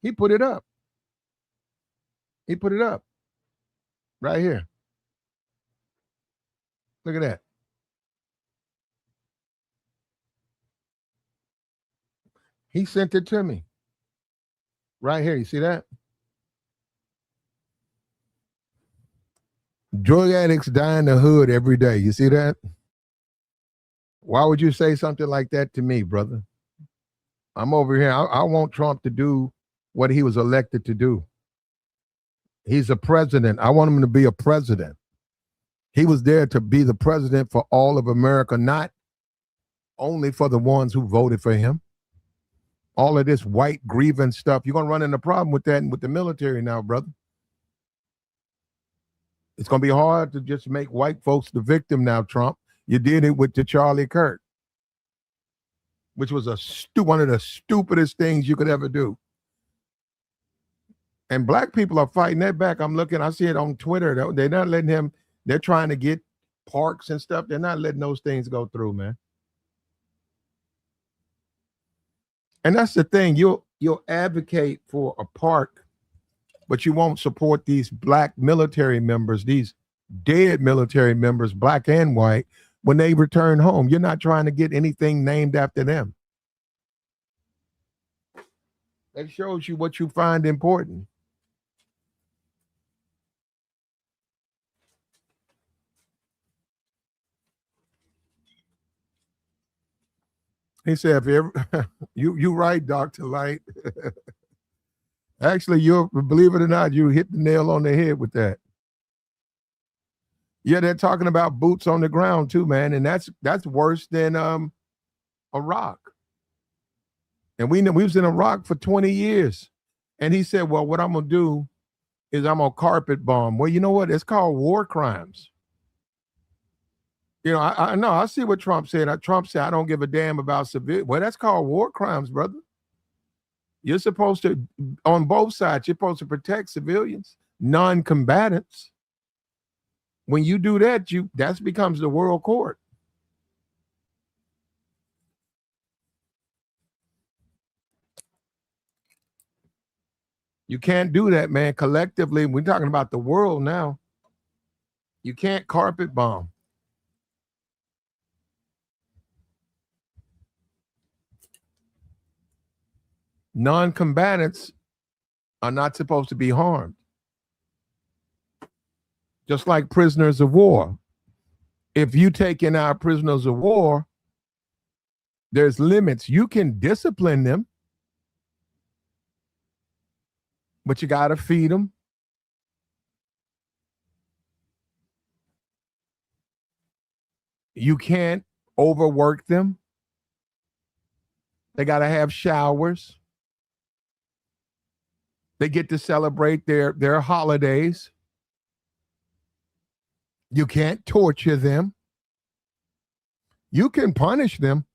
He put it up. He put it up. Right here. Look at that. He sent it to me. Right here. You see that? Drug addicts die in the hood every day. You see that? Why would you say something like that to me, brother? I'm over here. I want Trump to do what he was elected to do. He's a president. I want him to be a president. He was there to be the president for all of America, not only for the ones who voted for him. All of this white grievance stuff, you're going to run into a problem with that and with the military now, brother. It's going to be hard to just make white folks the victim now, Trump. You did it with the Charlie Kirk, which was one of the stupidest things you could ever do. And black people are fighting that back. I see it on Twitter. They're not letting him. They're trying to get parks and stuff. They're not letting those things go through, man. And that's the thing. You'll advocate for a park, but you won't support these black military members, these dead military members, black and white, when they return home. You're not trying to get anything named after them. That shows you what you find important. He said, if you ever, you right, Dr. Light. Actually, you believe it or not, you hit the nail on the head with that. Yeah, they're talking about boots on the ground too, man, and that's worse than Iraq. And we was in Iraq for 20 years. And he said, well, what I'm gonna do is I'm gonna carpet bomb. Well, you know what? It's called war crimes. You know, I know I see what Trump said. Trump said, I don't give a damn about civil. Well, that's called war crimes, brother. You're supposed to, on both sides, you're supposed to protect civilians, non-combatants. When you do that, that becomes the world court. You can't do that, man. Collectively, we're talking about the world now. You can't carpet bomb. Non-combatants are not supposed to be harmed. Just like prisoners of war. If you take in our prisoners of war, there's limits. You can discipline them, but you got to feed them. You can't overwork them. They got to have showers. They get to celebrate their holidays. You can't torture them. You can punish them.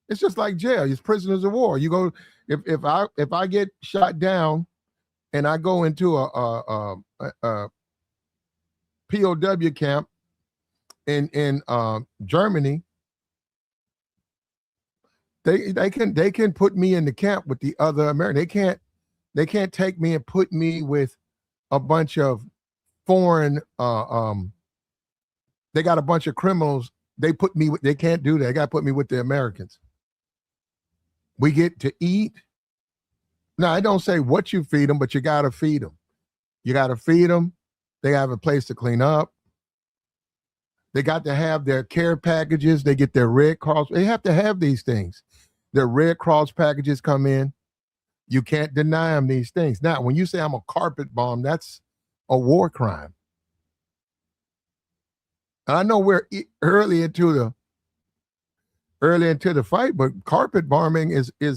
It's just like jail. It's prisoners of war. You go if I get shot down and I go into a POW camp in Germany, they can put me in the camp with the other Americans. They can't take me and put me with a bunch of foreign they got a bunch of criminals. They can't do that. They got to put me with the Americans. We get to eat. Now, I don't say what you feed them, but you got to feed them. You got to feed them. They have a place to clean up. They got to have their care packages. They get their Red Cross. They have to have these things. Their Red Cross packages come in. You can't deny them these things. Now, when you say I'm a carpet bomb, that's a war crime. And I know we're early into the fight, but carpet bombing is I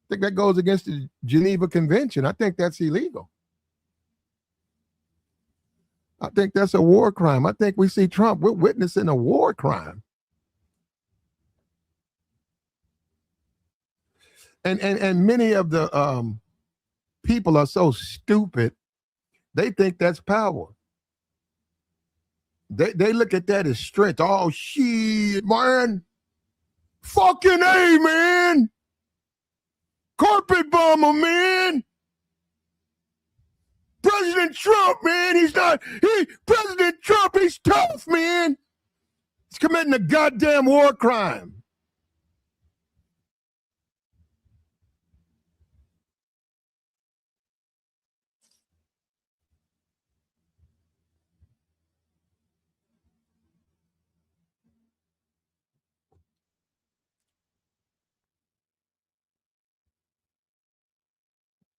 think that goes against the Geneva Convention. I think that's illegal. I think that's a war crime. I think we see Trump, we're witnessing a war crime. And many of the people are so stupid, they think that's power. They look at that as strength. Oh, shit, man. Fucking A, man. Carpet bomber, man. President Trump, man. President Trump, he's tough, man. He's committing a goddamn war crime.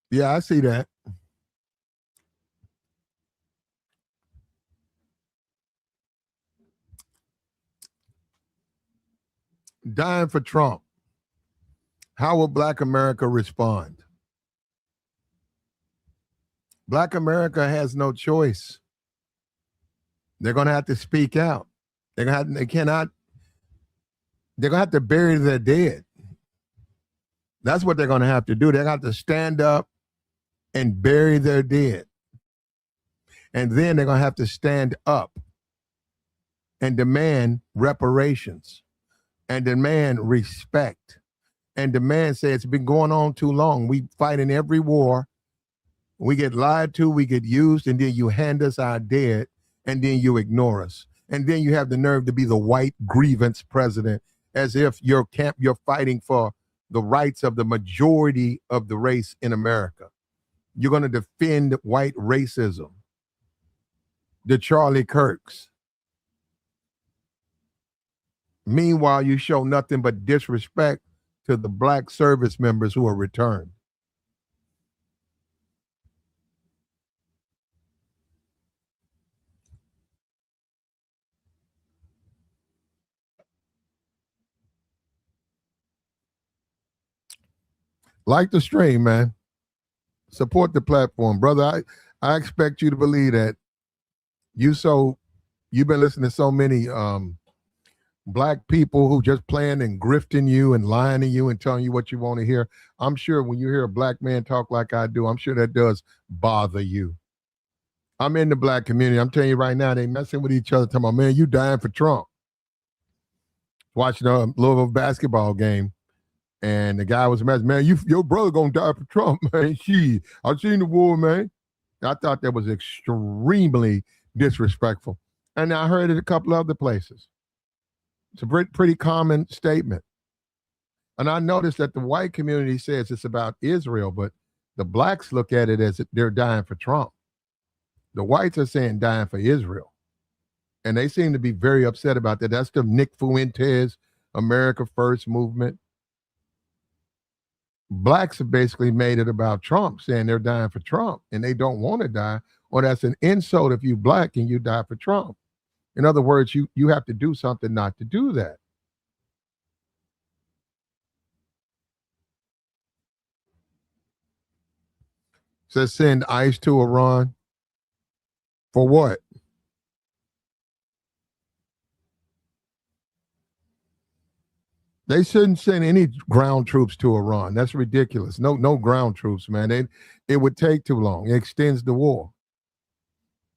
Yeah, I see that. Dying for Trump. How will Black America respond? Black America has no choice. They're going to have to speak out. They're going to have to bury their dead. That's what they're going to have to do. They're going to have to stand up and bury their dead. And then they're going to have to stand up and demand reparations and demand respect and demand, say, it's been going on too long. We fight in every war. We get lied to, we get used, and then you hand us our dead and then you ignore us. And then you have the nerve to be the white grievance president, as if you're fighting for the rights of the majority of the race in America. You're going to defend white racism, the Charlie Kirks. Meanwhile, you show nothing but disrespect to the black service members who are returned. Like the stream, man. Support the platform, brother. I expect you to believe that you've been listening to so many black people who just playing and grifting you and lying to you and telling you what you want to hear. I'm sure when you hear a black man talk like I do, I'm sure that does bother you. I'm in the black community. I'm telling you right now, they messing with each other, talking about, man, you dying for Trump. Watching a Louisville basketball game, and the guy was messing, man, your brother gonna die for Trump, man. I've seen the war, man. I thought that was extremely disrespectful. And I heard it a couple other places. It's a pretty common statement. And I noticed that the white community says it's about Israel, but the blacks look at it as they're dying for Trump. The whites are saying dying for Israel. And they seem to be very upset about that. That's the Nick Fuentes America First movement. Blacks have basically made it about Trump, saying they're dying for Trump and they don't want to die. Or that's an insult if you black and you die for Trump. In other words, you have to do something not to do that. Says send ICE to Iran. For what? They shouldn't send any ground troops to Iran. That's ridiculous. No ground troops, man. It would take too long. It extends the war.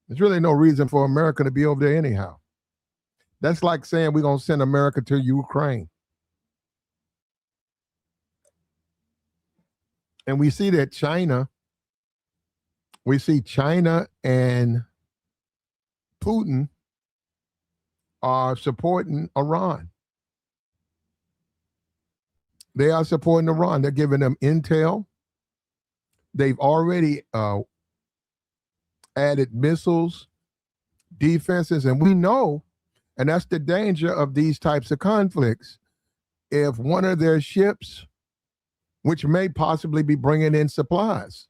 There's really no reason for America to be over there anyhow. That's like saying we're going to send America to Ukraine. And we see that China and Putin are supporting Iran. They are supporting Iran. They're giving them intel. They've already added missiles, defenses, and we know, and that's the danger of these types of conflicts. If one of their ships, which may possibly be bringing in supplies,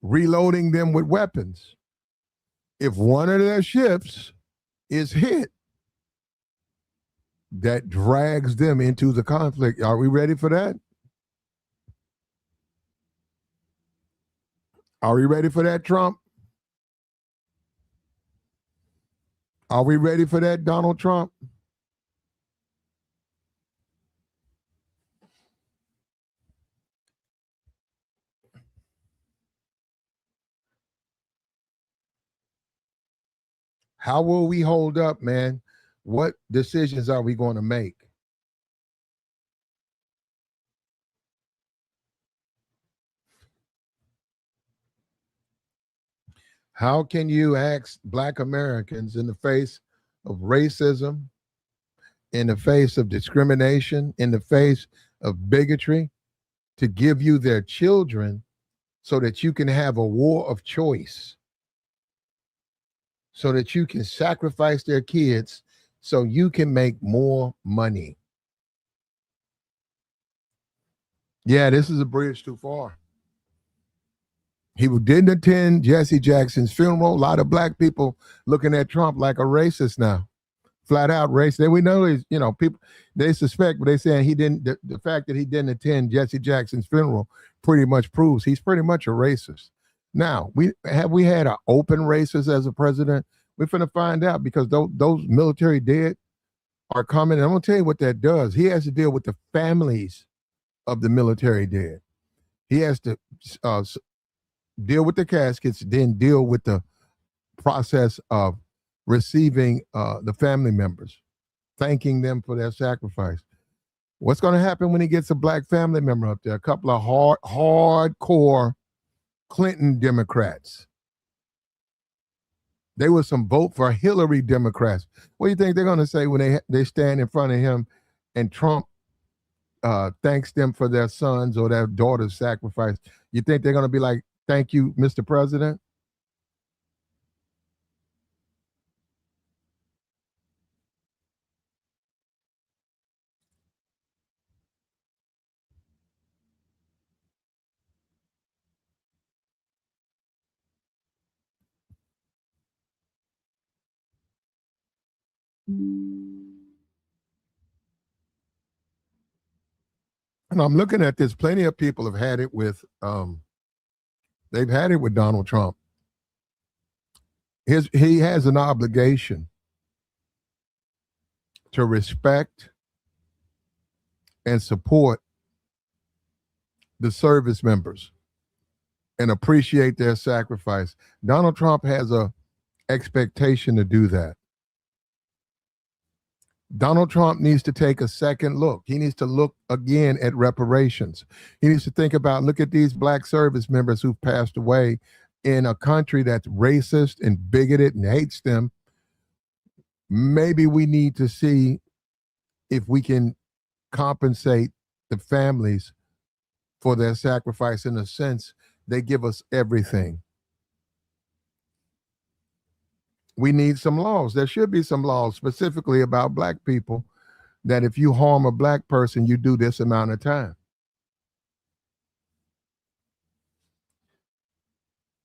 reloading them with weapons, if one of their ships is hit, that drags them into the conflict. Are we ready for that? Are we ready for that, Trump? Are we ready for that, Donald Trump? How will we hold up, man? What decisions are we going to make? How can you ask Black Americans in the face of racism, in the face of discrimination, in the face of bigotry, to give you their children so that you can have a war of choice, so that you can sacrifice their kids so you can make more money? Yeah, this is a bridge too far. He didn't attend Jesse Jackson's funeral. A lot of Black people looking at Trump like a racist now, flat out racist. We know he's, people, they suspect, but they're saying he didn't. The fact that he didn't attend Jesse Jackson's funeral pretty much proves he's pretty much a racist. Now, we had an open racist as a president. We're finna find out, because those military dead are coming. And I'm gonna tell you what that does. He has to deal with the families of the military dead. He has to deal with the caskets, then deal with the process of receiving the family members, thanking them for their sacrifice. What's going to happen when he gets a Black family member up there? A couple of hardcore Clinton Democrats. They were some vote for Hillary Democrats. What do you think they're going to say when they stand in front of him and Trump thanks them for their sons or their daughters' sacrifice? You think they're going to be like, "Thank you, Mr. President"? And I'm looking at this. Plenty of people have had it with. They've had it with Donald Trump. He has an obligation to respect and support the service members and appreciate their sacrifice. Donald Trump has a expectation to do that. Donald Trump needs to take a second look. He needs to look again at reparations. He needs to think about, look at these black service members who've passed away in a country that's racist and bigoted and hates them. Maybe we need to see if we can compensate the families for their sacrifice. In a sense, they give us everything. We need some laws. There should be some laws specifically about black people that if you harm a black person, you do this amount of time.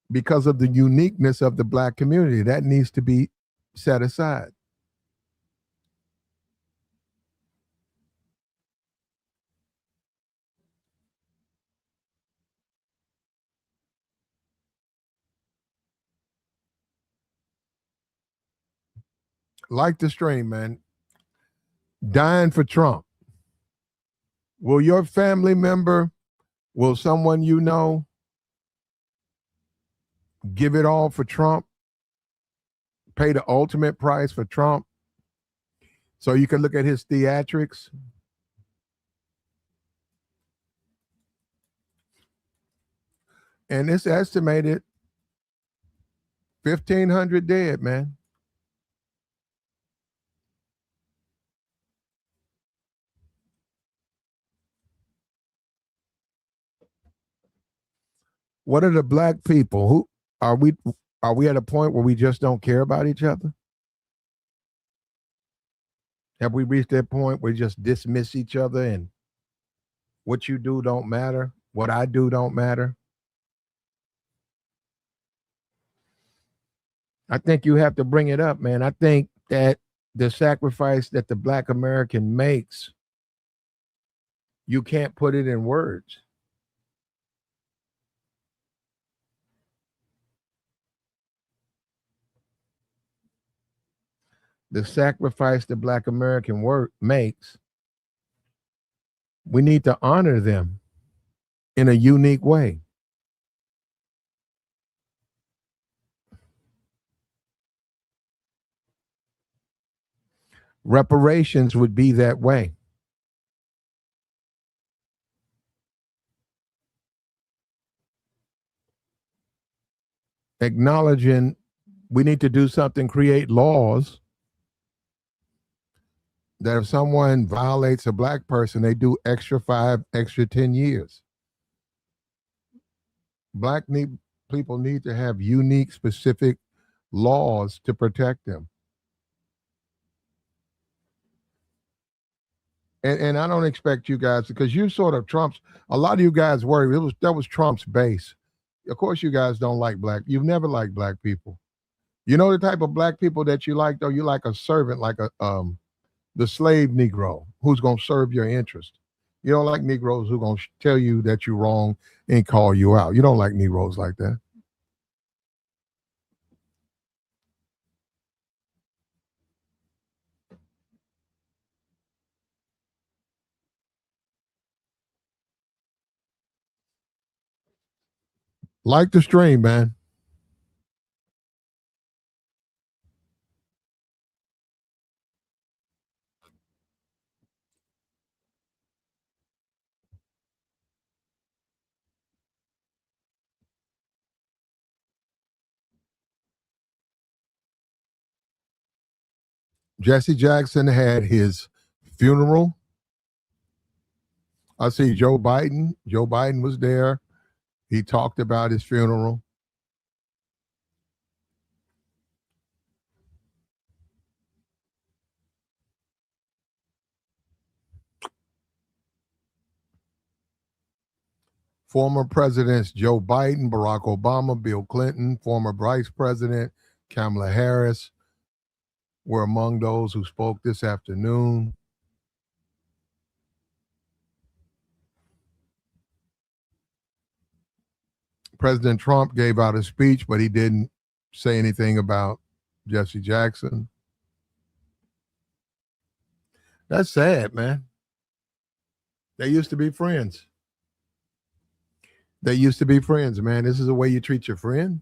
Because of the uniqueness of the black community, that needs to be set aside. Like the stream, man. Dying for Trump. Will your family member, will someone you know give it all for Trump? Pay the ultimate price for Trump? So you can look at his theatrics. And it's estimated 1,500 dead, man. What are the black people? Who are we? Are we at a point where we just don't care about each other? Have we reached that point where we just dismiss each other and what you do don't matter, what I do don't matter? I think you have to bring it up, man. I think that the sacrifice that the black American makes, you can't put it in words. The sacrifice the black American work makes, we need to honor them in a unique way. Reparations would be that way. Acknowledging we need to do something, create laws that if someone violates a black person, they do extra 5, extra 10 years. People need to have unique, specific laws to protect them. And I don't expect you guys, because you sort of Trump's, a lot of you guys worry that was Trump's base. Of course, you guys don't like black. You've never liked black people. You know the type of black people that you like, though. You like a servant, like the slave Negro who's gonna serve your interest. You don't like Negroes who gonna tell you that you're wrong and call you out. You don't like Negroes like that. Like the stream, man. Jesse Jackson had his funeral. I see Joe Biden. Joe Biden was there. He talked about his funeral. Former presidents Joe Biden, Barack Obama, Bill Clinton, former vice president Kamala Harris were among those who spoke this afternoon. President Trump gave out a speech, but he didn't say anything about Jesse Jackson. That's sad, man. They used to be friends. They used to be friends, man. This is the way you treat your friend.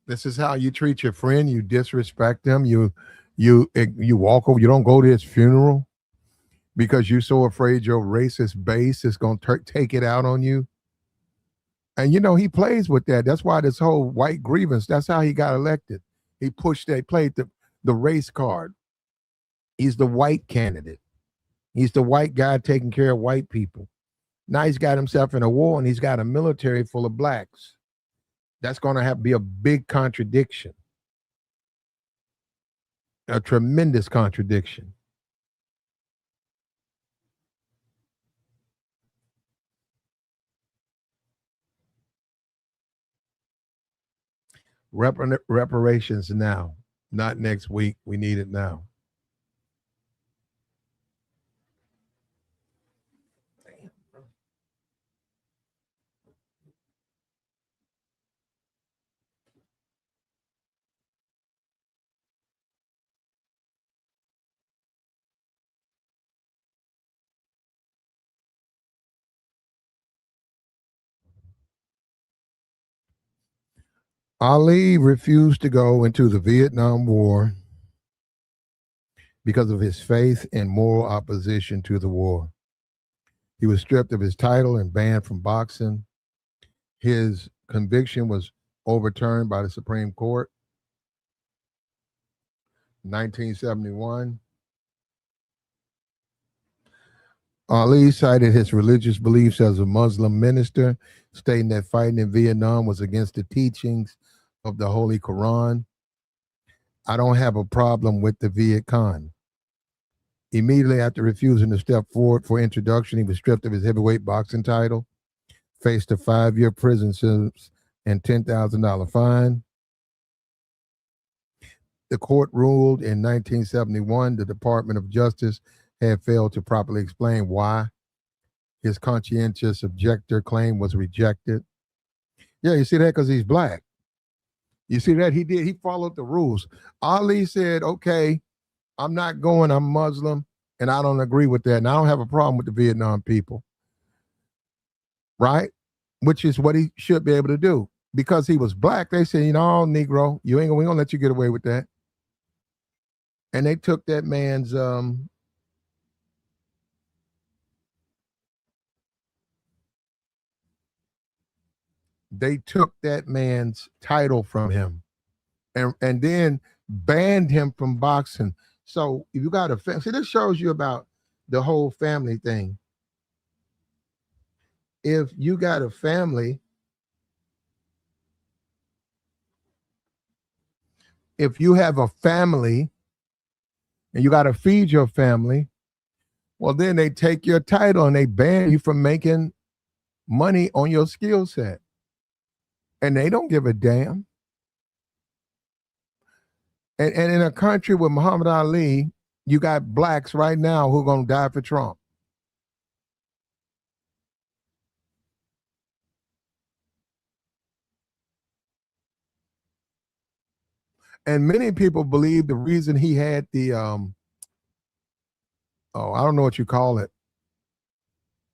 This is how you treat your friend. You disrespect them. You walk over. You don't go to his funeral because you're so afraid your racist base is going to take it out on you. And you know he plays with that. That's why this whole white grievance. That's how he got elected. He pushed. They played the race card. He's the white candidate. He's the white guy taking care of white people. Now he's got himself in a war and he's got a military full of blacks. That's going to be a big contradiction, a tremendous contradiction. Reparations now, not next week. We need it now. Ali refused to go into the Vietnam War because of his faith and moral opposition to the war. He was stripped of his title and banned from boxing. His conviction was overturned by the Supreme Court in 1971. Ali cited his religious beliefs as a Muslim minister, stating that fighting in Vietnam was against the teachings of the Holy Quran. I don't have a problem with the Viet Cong. Immediately after refusing to step forward for introduction, he was stripped of his heavyweight boxing title, faced a 5-year prison sentence and $10,000 fine. The court ruled in 1971 the Department of Justice had failed to properly explain why his conscientious objector claim was rejected. Yeah, you see that because he's black. You see that he followed the rules. Ali said, okay, I'm not going, I'm Muslim, and I don't agree with that. And I don't have a problem with the Vietnam people. Right? Which is what he should be able to do. Because he was black, they said, Negro, we ain't gonna let you get away with that. And they took that man's title from him and then banned him from boxing. So if you got a family, see, this shows you about the whole family thing. If you got a family, if you have a family and you got to feed your family, well, then they take your title and they ban you from making money on your skill set. And they don't give a damn. And in a country with Muhammad Ali, you got blacks right now who are going to die for Trump. And many people believe the reason he had the I don't know what you call it.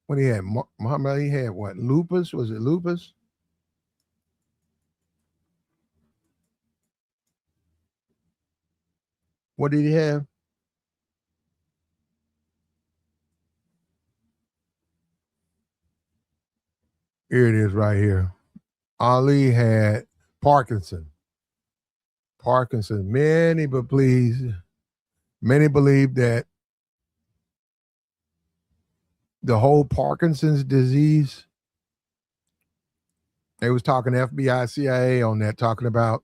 What he had, Muhammad Ali had what? Lupus? Was it lupus? What did he have? Here it is right here. Ali had Parkinson. Parkinson's. Many believe that the whole Parkinson's disease, they was talking FBI, CIA on that, talking about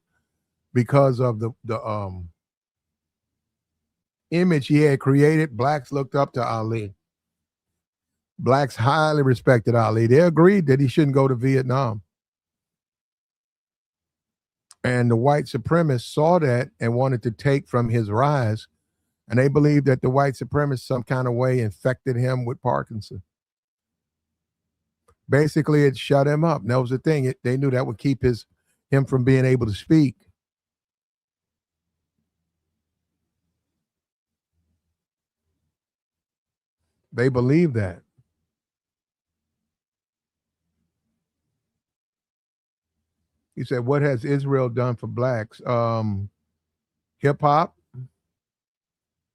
because of the image he had created, blacks looked up to Ali. Blacks highly respected Ali. They agreed that he shouldn't go to Vietnam. And the white supremacists saw that and wanted to take from his rise. And they believed that the white supremacists some kind of way infected him with Parkinson. Basically, it shut him up. And that was the thing. They knew that would keep him from being able to speak. They believe that. He said, what has Israel done for blacks? Hip hop.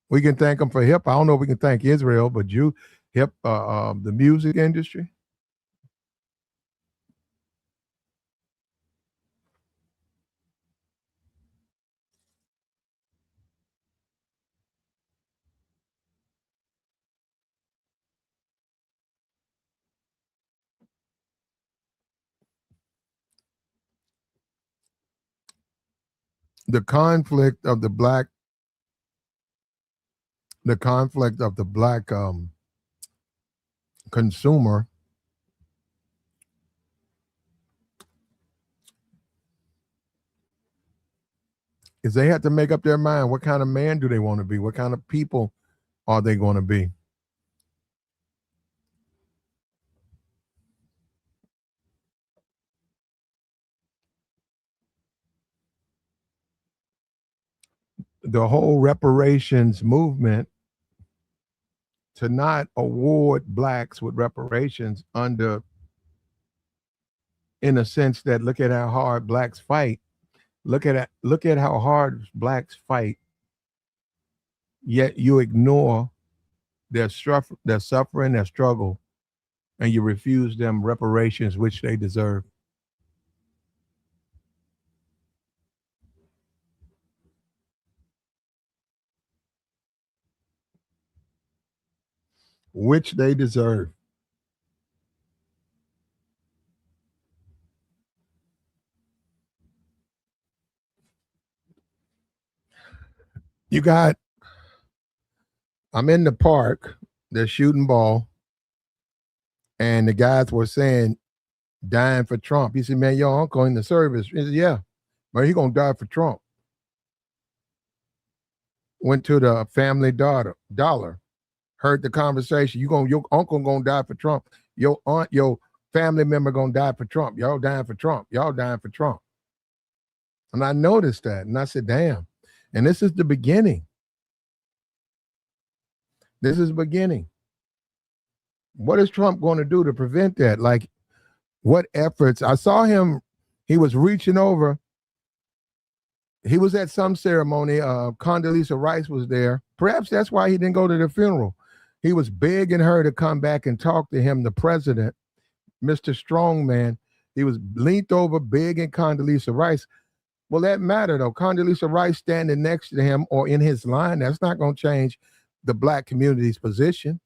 We can thank them for hip. I don't know if we can thank Israel, but the music industry. The conflict of the black consumer is they have to make up their mind. What kind of man do they want to be? What kind of people are they going to be? The whole reparations movement to not award blacks with reparations in a sense that look at how hard blacks fight. Look at how hard blacks fight, yet you ignore their suffering, their struggle, and you refuse them reparations which they deserve. Which they deserve. I'm in the park, they're shooting ball, and the guys were saying, dying for Trump. He said, man, your uncle in the service. He said, yeah, but he gonna die for Trump. Went to the Family Dollar, heard the conversation. Your uncle gonna die for Trump. Your aunt, your family member gonna die for Trump. Y'all dying for Trump. Y'all dying for Trump. And I noticed that, and I said, damn. And this is the beginning. This is the beginning. What is Trump going to do to prevent that? Like, what efforts? I saw him, he was reaching over. He was at some ceremony. Condoleezza Rice was there. Perhaps that's why he didn't go to the funeral. He was begging her to come back and talk to him, the president, Mr. Strongman. He was leaned over begging Condoleezza Rice. Well, that matter though. Condoleezza Rice standing next to him or in his line, that's not going to change the black community's position.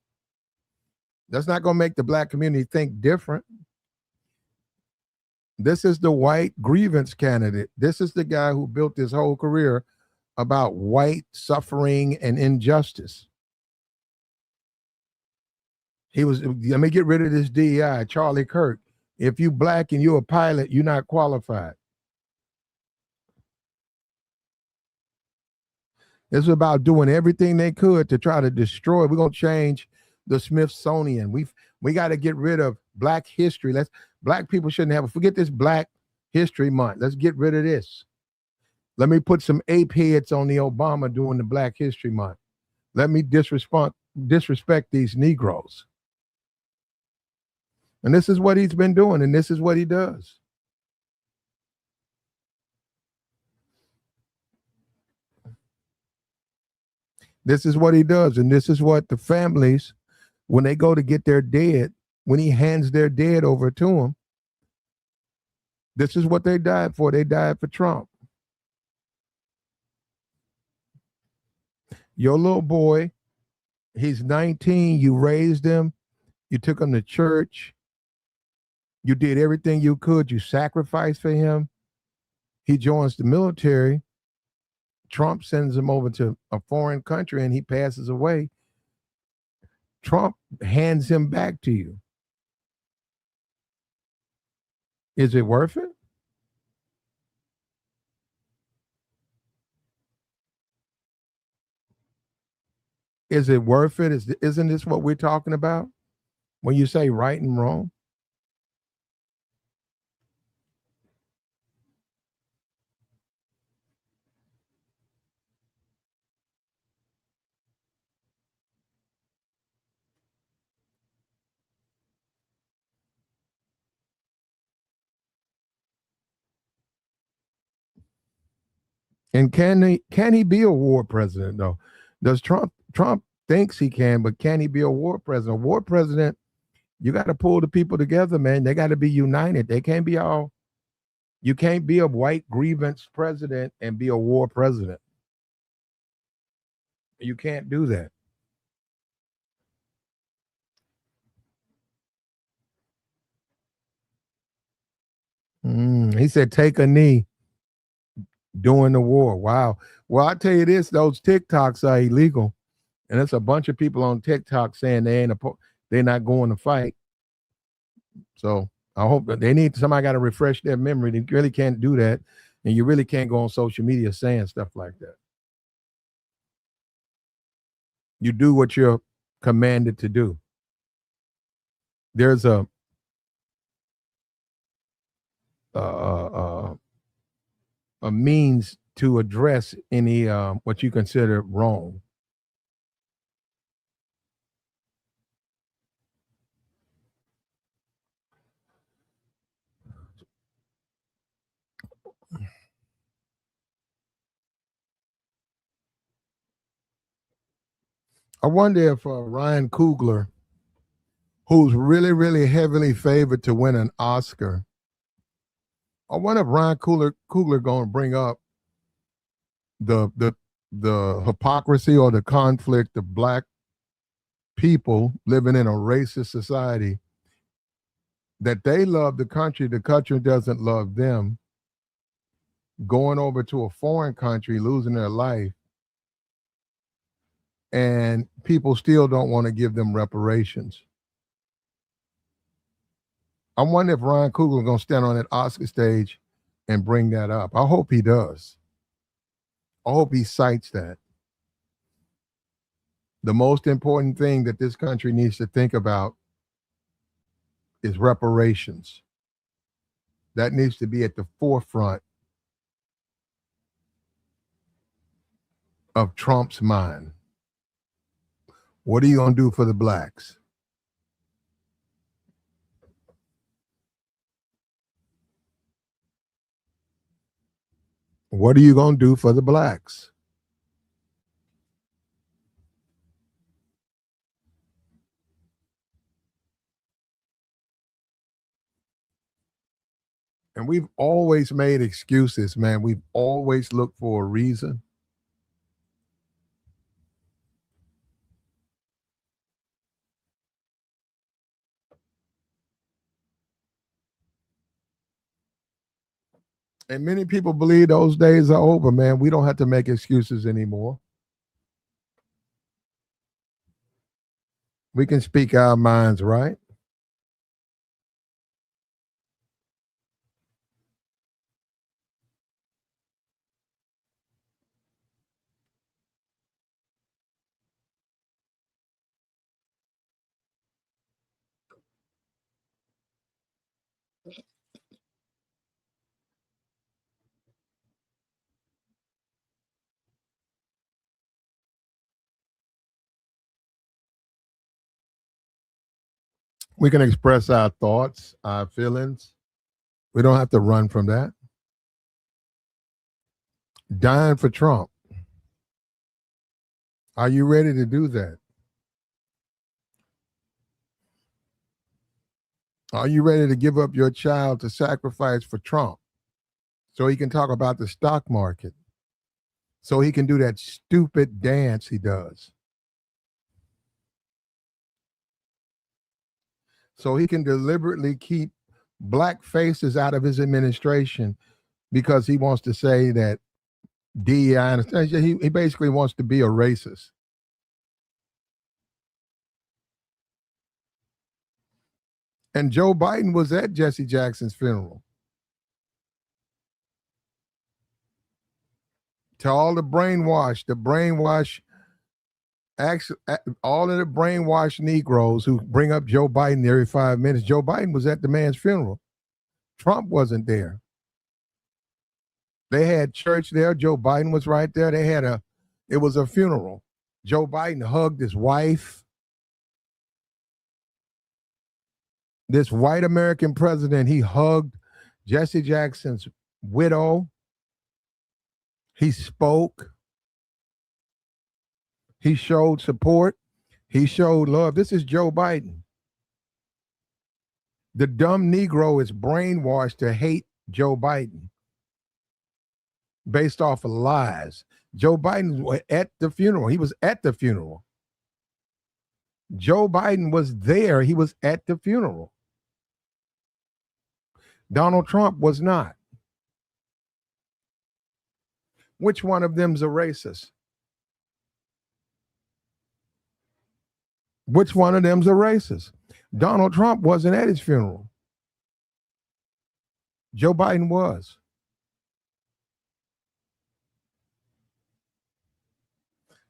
That's not going to make the black community think different. This is the white grievance candidate. This is the guy who built his whole career about white suffering and injustice. He was, let me get rid of this DEI, Charlie Kirk. If you black and you're a pilot, you're not qualified. It's about doing everything they could to try to destroy. We're going to change the Smithsonian. We got to get rid of Black history. Black people shouldn't have, forget this Black History Month. Let's get rid of this. Let me put some ape heads on the Obama doing the Black History Month. Let me disrespect these Negroes. And this is what he's been doing, and this is what he does. This is what he does, and this is what the families, when they go to get their dead, when he hands their dead over to them, this is what they died for. They died for Trump. Your little boy, he's 19, you raised him, you took him to church, you did everything you could, you sacrificed for him. He joins the military. Trump sends him over to a foreign country and he passes away. Trump hands him back to you. Is it worth it? Is it worth it? Isn't this what we're talking about when you say right and wrong? And can he be a war president though? Does Trump thinks he can, but can he be a war president? A war president, you got to pull the people together, man. They got to be united. They can't be all. You can't be a white grievance president and be a war president. You can't do that. He said, "Take a knee during the war." Wow. Well, I tell you this: those TikToks are illegal, and there's a bunch of people on TikTok saying they're not going to fight. So I hope that they need somebody got to refresh their memory. They really can't do that, and you really can't go on social media saying stuff like that. You do what you're commanded to do. There's a a means to address any what you consider wrong. I wonder if Ryan Coogler, who's really, really heavily favored to win an Oscar, I wonder if Ryan Coogler going to bring up the the the hypocrisy or the conflict of black people living in a racist society that they love the country doesn't love them, going over to a foreign country, losing their life, and people still don't want to give them reparations. I wonder if Ryan Coogler going to stand on that Oscar stage and bring that up. I hope he does. I hope he cites that. The most important thing that this country needs to think about is reparations. That needs to be at the forefront of Trump's mind. What are you going to do for the blacks? What are you going to do for the blacks? And we've always made excuses, man. We've always looked for a reason. And many people believe those days are over, man. We don't have to make excuses anymore. We can speak our minds, right? We can express our thoughts, our feelings. We don't have to run from that. Dying for Trump. Are you ready to do that? Are you ready to give up your child to sacrifice for Trump so he can talk about the stock market? so he can do that stupid dance he does. So he can deliberately keep black faces out of his administration because he wants to say that DEI understands. He basically wants to be a racist. And Joe Biden was at Jesse Jackson's funeral. To all the brainwash, actually, all of the brainwashed Negroes who bring up Joe Biden every 5 minutes. Joe Biden was at the man's funeral. Trump wasn't there. They had church there. Joe Biden was right there. It was a funeral. Joe Biden hugged his wife. This white American president, he hugged Jesse Jackson's widow. He spoke. He showed support. He showed love. This is Joe Biden. The dumb Negro is brainwashed to hate Joe Biden based off of lies. Joe Biden was at the funeral. He was at the funeral. Joe Biden was there. He was at the funeral. Donald Trump was not. Which one of them's a racist? Which one of them's a racist? Donald Trump wasn't at his funeral. Joe Biden was.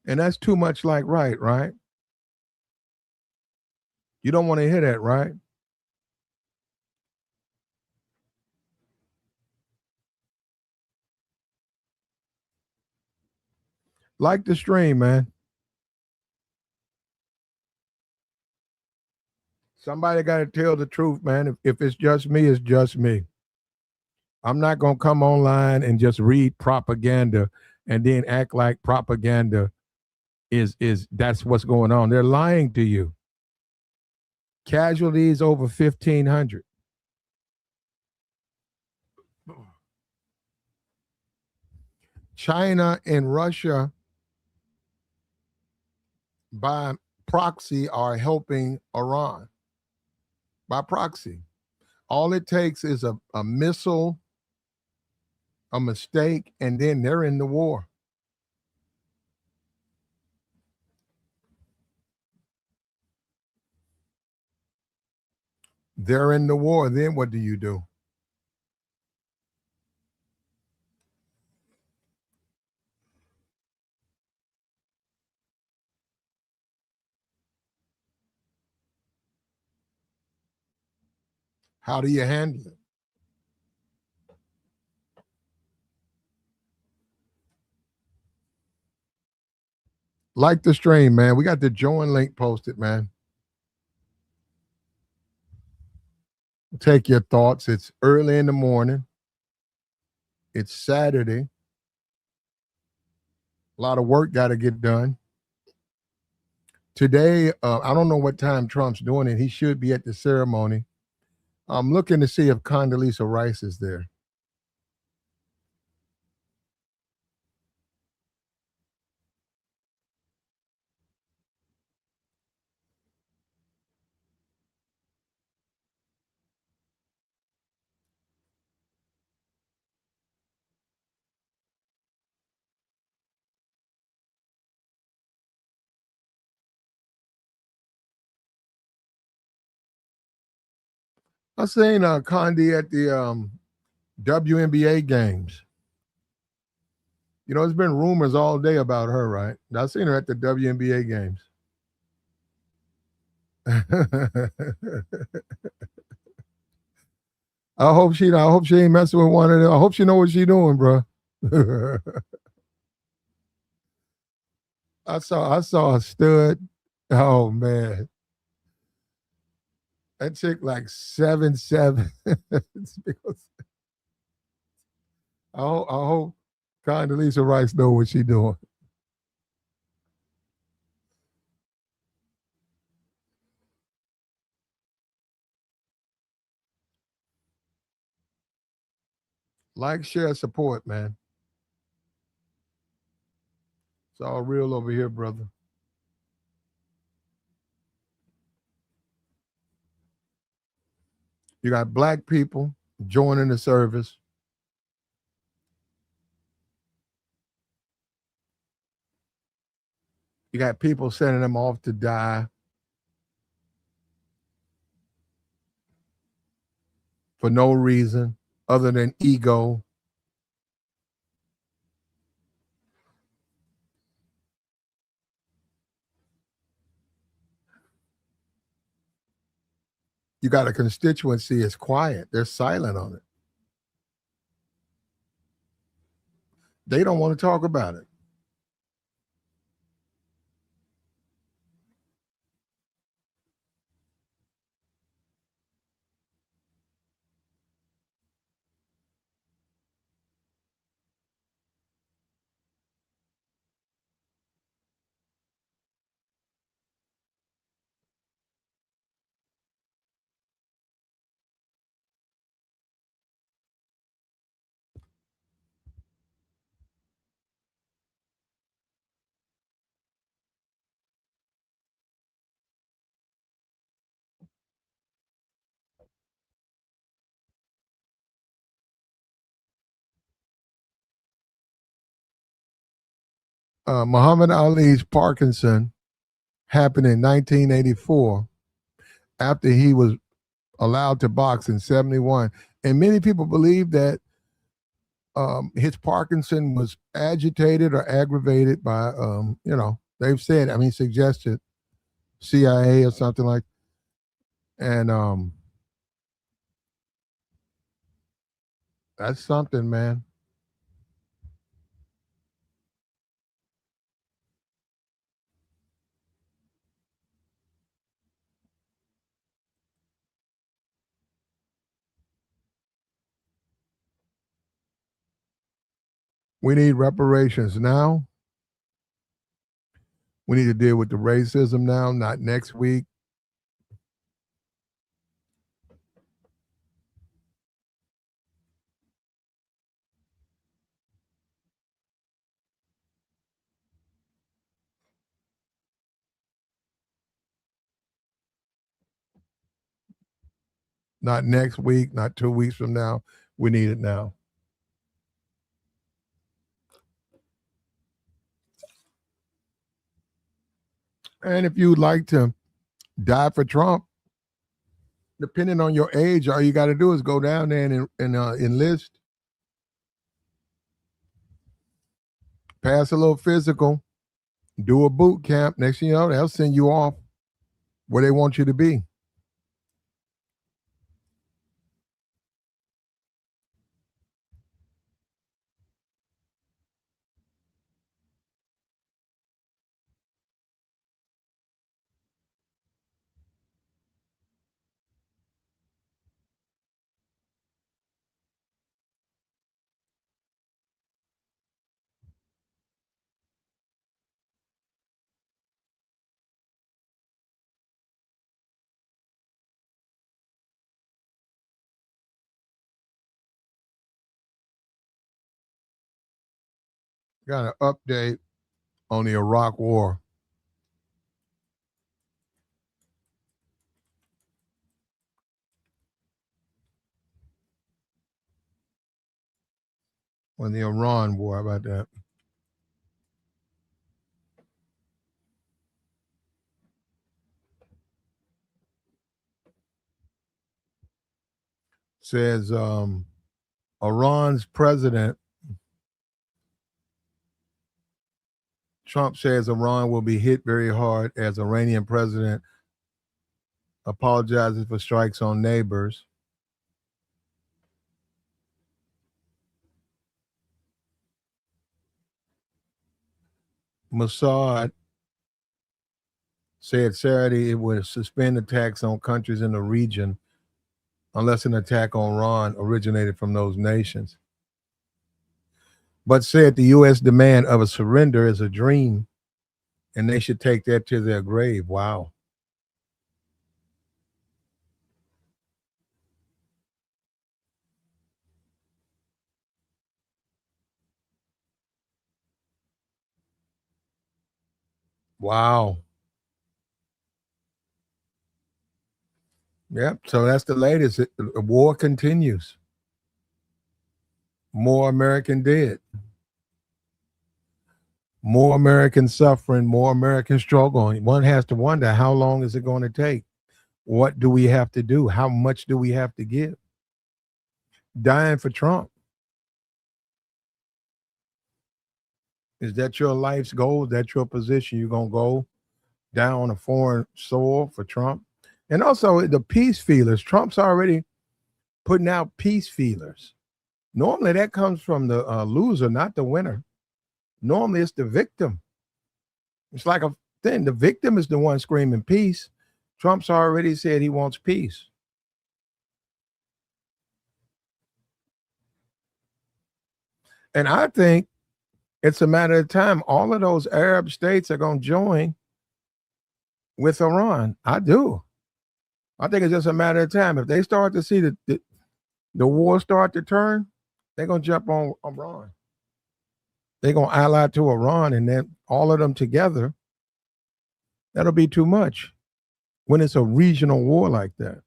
And that's too much like right? You don't want to hear that, right? Like the stream, man. Somebody got to tell the truth, man. If it's just me, it's just me. I'm not going to come online and just read propaganda and then act like propaganda is that's what's going on. They're lying to you. Casualties over 1,500. China and Russia by proxy are helping Iran. By proxy. All it takes is a missile, a mistake, and then they're in the war. They're in the war. Then what do you do? How do you handle it? Like the stream, man. We got the join link posted, man. Take your thoughts. It's early in the morning. It's Saturday. A lot of work got to get done. Today, I don't know what time Trump's doing it. He should be at the ceremony. I'm looking to see if Condoleezza Rice is there. I seen Condi at the WNBA games. You know, there's been rumors all day about her, right? I seen her at the WNBA games. I hope she ain't messing with one of them. I hope she know what she doing, bro. I saw a stud. Oh man, that chick like 7'7". I hope Condoleezza Rice know what she doing. Like, share, support, man. It's all real over here, brother. You got black people joining the service. You got people sending them off to die for no reason other than ego. You got a constituency is quiet. They're silent on it. They don't want to talk about it. Muhammad Ali's Parkinson happened in 1984 after he was allowed to box in 71. And many people believe that his Parkinson was agitated or aggravated by, they've said, I mean, suggested CIA or something like. And that's something, man. We need reparations now. We need to deal with the racism now, not next week. Not next week, not 2 weeks from now. We need it now. And if you'd like to die for Trump, depending on your age, all you got to do is go down there and enlist, pass a little physical, do a boot camp. Next thing you know, they'll send you off where they want you to be. Got an update on the Iraq War. On the Iran War, how about that? Says Iran's president, Trump says Iran will be hit very hard as Iranian president apologizes for strikes on neighbors. Mossad said Saturday it would suspend attacks on countries in the region unless an attack on Iran originated from those nations. But said the U.S. demand of a surrender is a dream and they should take that to their grave. Wow. Wow. Yep. So that's the latest. The war continues. More American dead, more American suffering, more American struggle. One has to wonder, how long is it going to take? What do we have to do? How much do we have to give? Dying for Trump. Is that your life's goal? Is that your position? You're going to go down on a foreign soil for Trump? And also the peace feelers. Trump's already putting out peace feelers. Normally that comes from the loser, not the winner. Normally it's the victim. It's like a thing. The victim is the one screaming peace. Trump's already said he wants peace. And I think it's a matter of time. All of those Arab states are going to join with Iran. I do. I think it's just a matter of time. If they start to see the war start to turn, they're going to jump on Iran. They're going to ally to Iran, and then all of them together, that'll be too much when it's a regional war like that.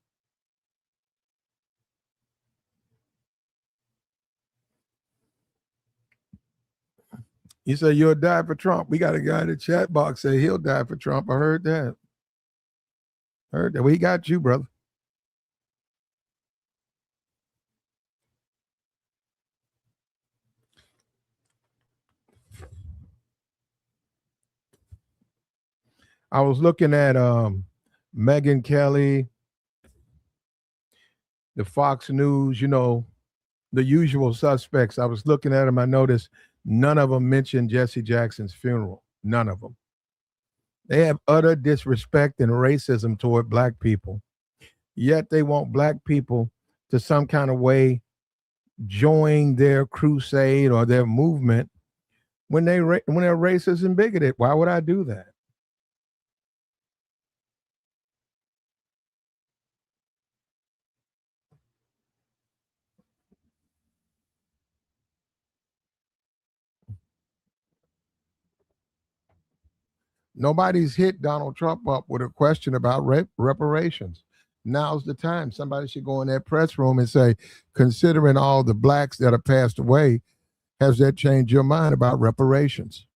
You say you'll die for Trump. We got a guy in the chat box say he'll die for Trump. I heard that. Heard that. We got you, brother. I was looking at Megyn Kelly, the Fox News, the usual suspects. I was looking at them. I noticed none of them mentioned Jesse Jackson's funeral. None of them. They have utter disrespect and racism toward black people. Yet they want black people to some kind of way join their crusade or their movement when they're racist and bigoted. Why would I do that? Nobody's hit Donald Trump up with a question about reparations. Now's the time. Somebody should go in that press room and say, considering all the blacks that have passed away, has that changed your mind about reparations?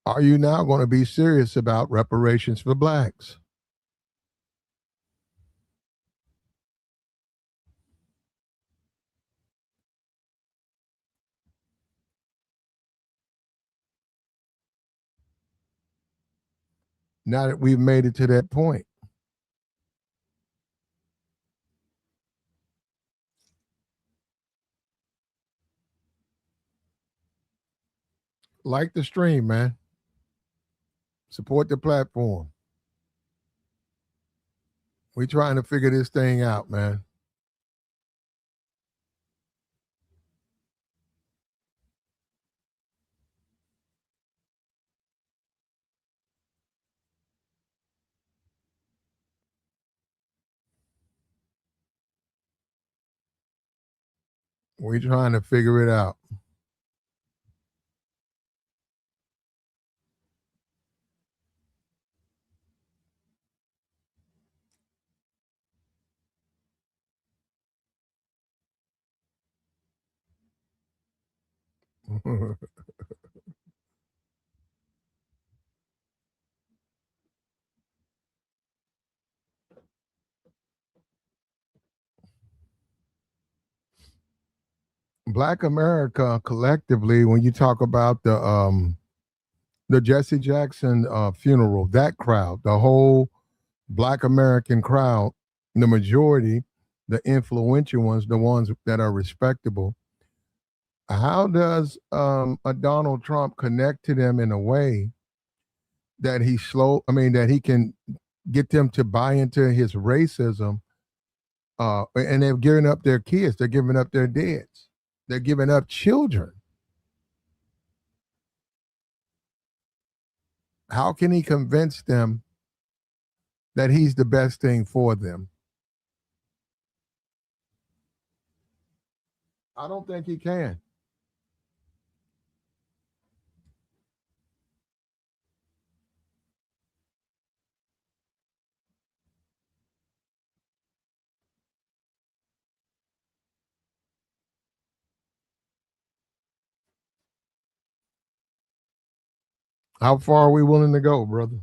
Are you now going to be serious about reparations for blacks? Now that we've made it to that point. Like the stream, man. Support the platform. We trying to figure this thing out, man. We trying to figure it out. Black America collectively, when you talk about the Jesse Jackson funeral, that crowd, the whole Black American crowd, the majority, the influential ones, the ones that are respectable. How does a Donald Trump connect to them in a way that that he can get them to buy into his racism? And they're giving up their kids, they're giving up their dads, they're giving up children. How can he convince them that he's the best thing for them? I don't think he can. How far are we willing to go, brother?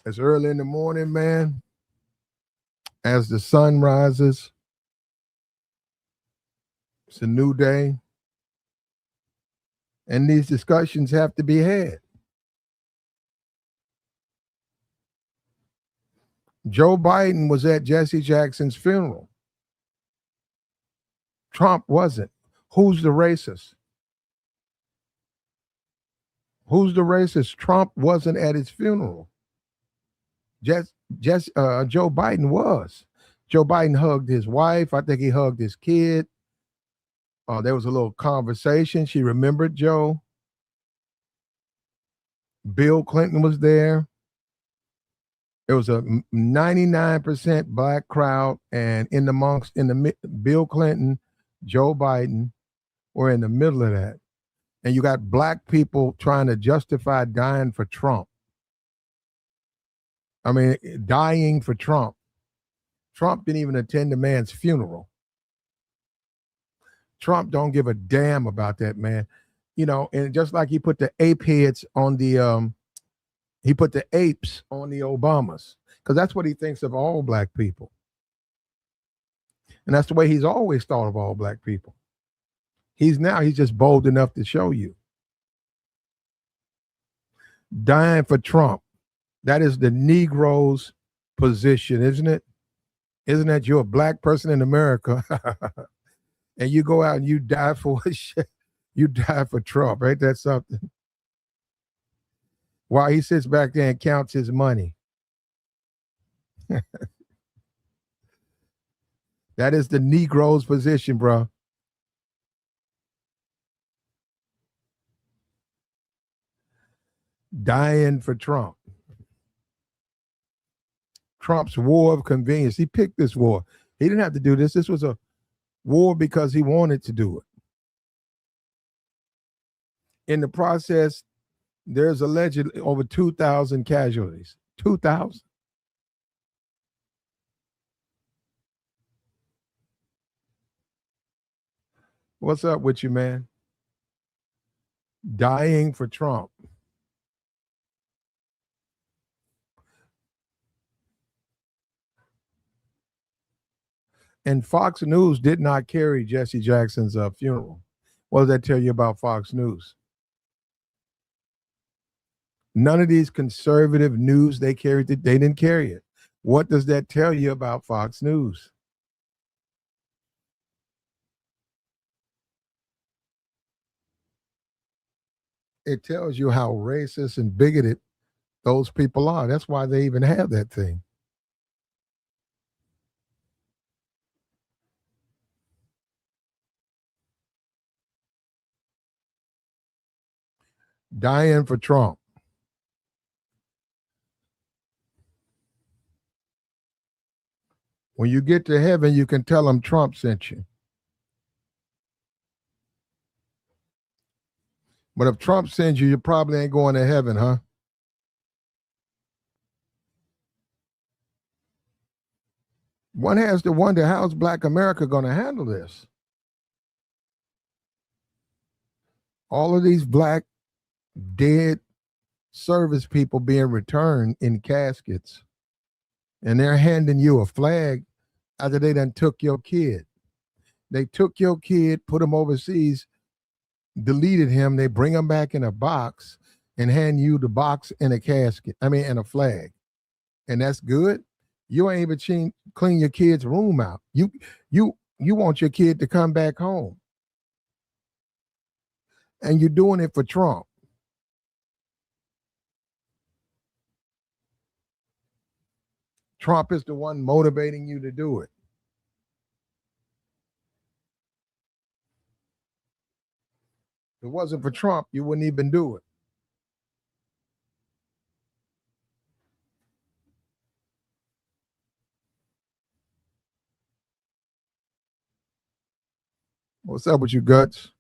It's early in the morning, man. As the sun rises, it's a new day. And these discussions have to be had. Joe Biden was at Jesse Jackson's funeral. Trump wasn't. Who's the racist? Who's the racist? Trump wasn't at his funeral. Joe Biden was. Joe Biden hugged his wife. I think he hugged his kid. There was a little conversation. She remembered Joe. Bill Clinton was there. It was a 99% black crowd, and Bill Clinton, Joe Biden were in the middle of that. And you got black people trying to justify dying for Trump. I mean, dying for Trump. Trump didn't even attend the man's funeral. Trump don't give a damn about that man. You know, and just like he put the ape heads on the he put the apes on the Obamas, because that's what he thinks of all black people. And that's the way he's always thought of all black people. He's just bold enough to show you. Dying for Trump. That is the Negro's position, isn't it? Isn't that you're a black person in America and you go out and you die for you die for Trump, right? That's something. While he sits back there and counts his money. That is the Negro's position, bro. Dying for Trump. Trump's war of convenience. He picked this war. He didn't have to do this. This was a war because he wanted to do it. In the process, there's allegedly over 2,000 casualties. 2,000. What's up with you, man? Dying for Trump. And Fox News did not carry Jesse Jackson's funeral. What does that tell you about Fox News? None of these conservative news they carried it. They didn't carry it. What does that tell you about Fox News? It tells you how racist and bigoted those people are. That's why they even have that thing. Dying for Trump. When you get to heaven, you can tell them Trump sent you. But if Trump sends you, you probably ain't going to heaven, huh? One has to wonder, how's Black America going to handle this? All of these black dead service people being returned in caskets, and they're handing you a flag after they done took your kid. They took your kid, put him overseas, deleted him. They bring him back in a box and hand you the box and a casket. I mean, and a flag. And that's good. You ain't even clean your kid's room out. You want your kid to come back home. And you're doing it for Trump. Trump is the one motivating you to do it. If it wasn't for Trump, you wouldn't even do it. What's up with you, Guts?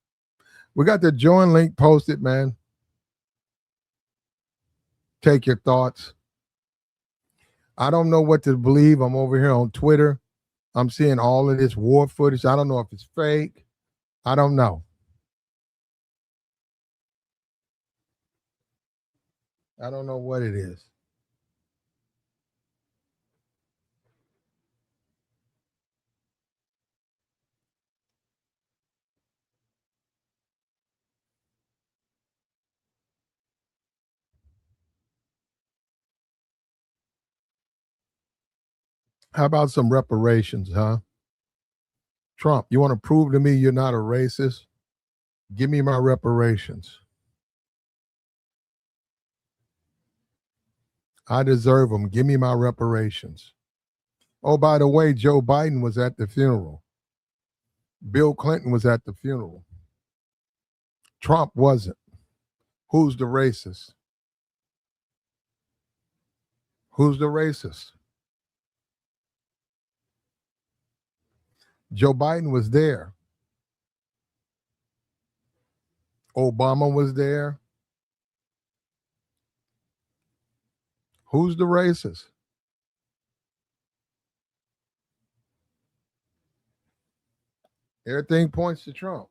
We got the join link posted, man. Take your thoughts. I don't know what to believe. I'm over here on Twitter. I'm seeing all of this war footage. I don't know if it's fake. I don't know. I don't know what it is. How about some reparations, huh? Trump, you want to prove to me you're not a racist? Give me my reparations. I deserve them. Give me my reparations. Oh, by the way, Joe Biden was at the funeral. Bill Clinton was at the funeral. Trump wasn't. Who's the racist? Who's the racist? Joe Biden was there. Obama was there. Who's the racist? Everything points to Trump.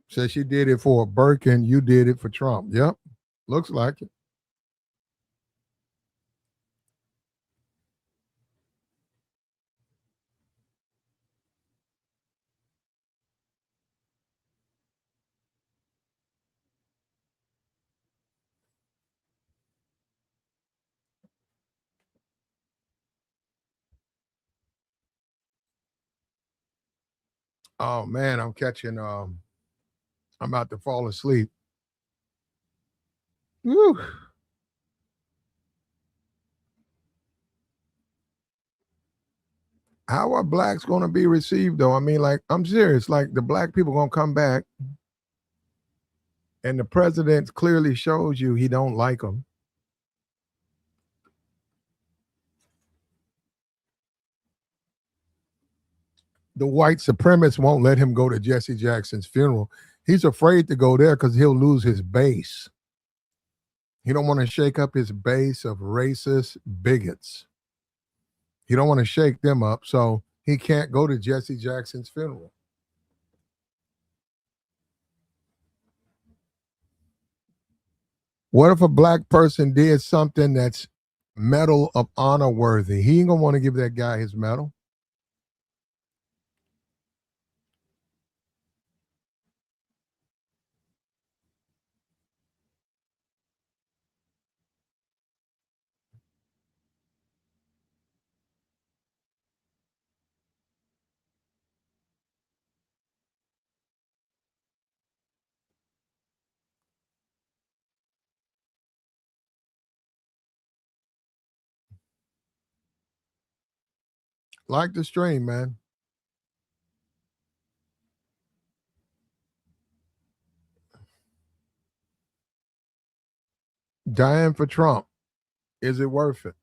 Says she did it for Birkin, you did it for Trump. Yep, looks like it. Oh man, I'm catching I'm about to fall asleep. Whew. How are blacks going to be received though? I mean, like, I'm serious. Like, the black people going to come back, and the president clearly shows you he don't like them. The white supremacists won't let him go to Jesse Jackson's funeral. He's afraid to go there because he'll lose his base. He don't want to shake up his base of racist bigots. He don't want to shake them up, so he can't go to Jesse Jackson's funeral. What if a black person did something that's Medal of Honor worthy? He ain't gonna want to give that guy his medal. Like the stream, man. Dying for Trump. Is it worth it?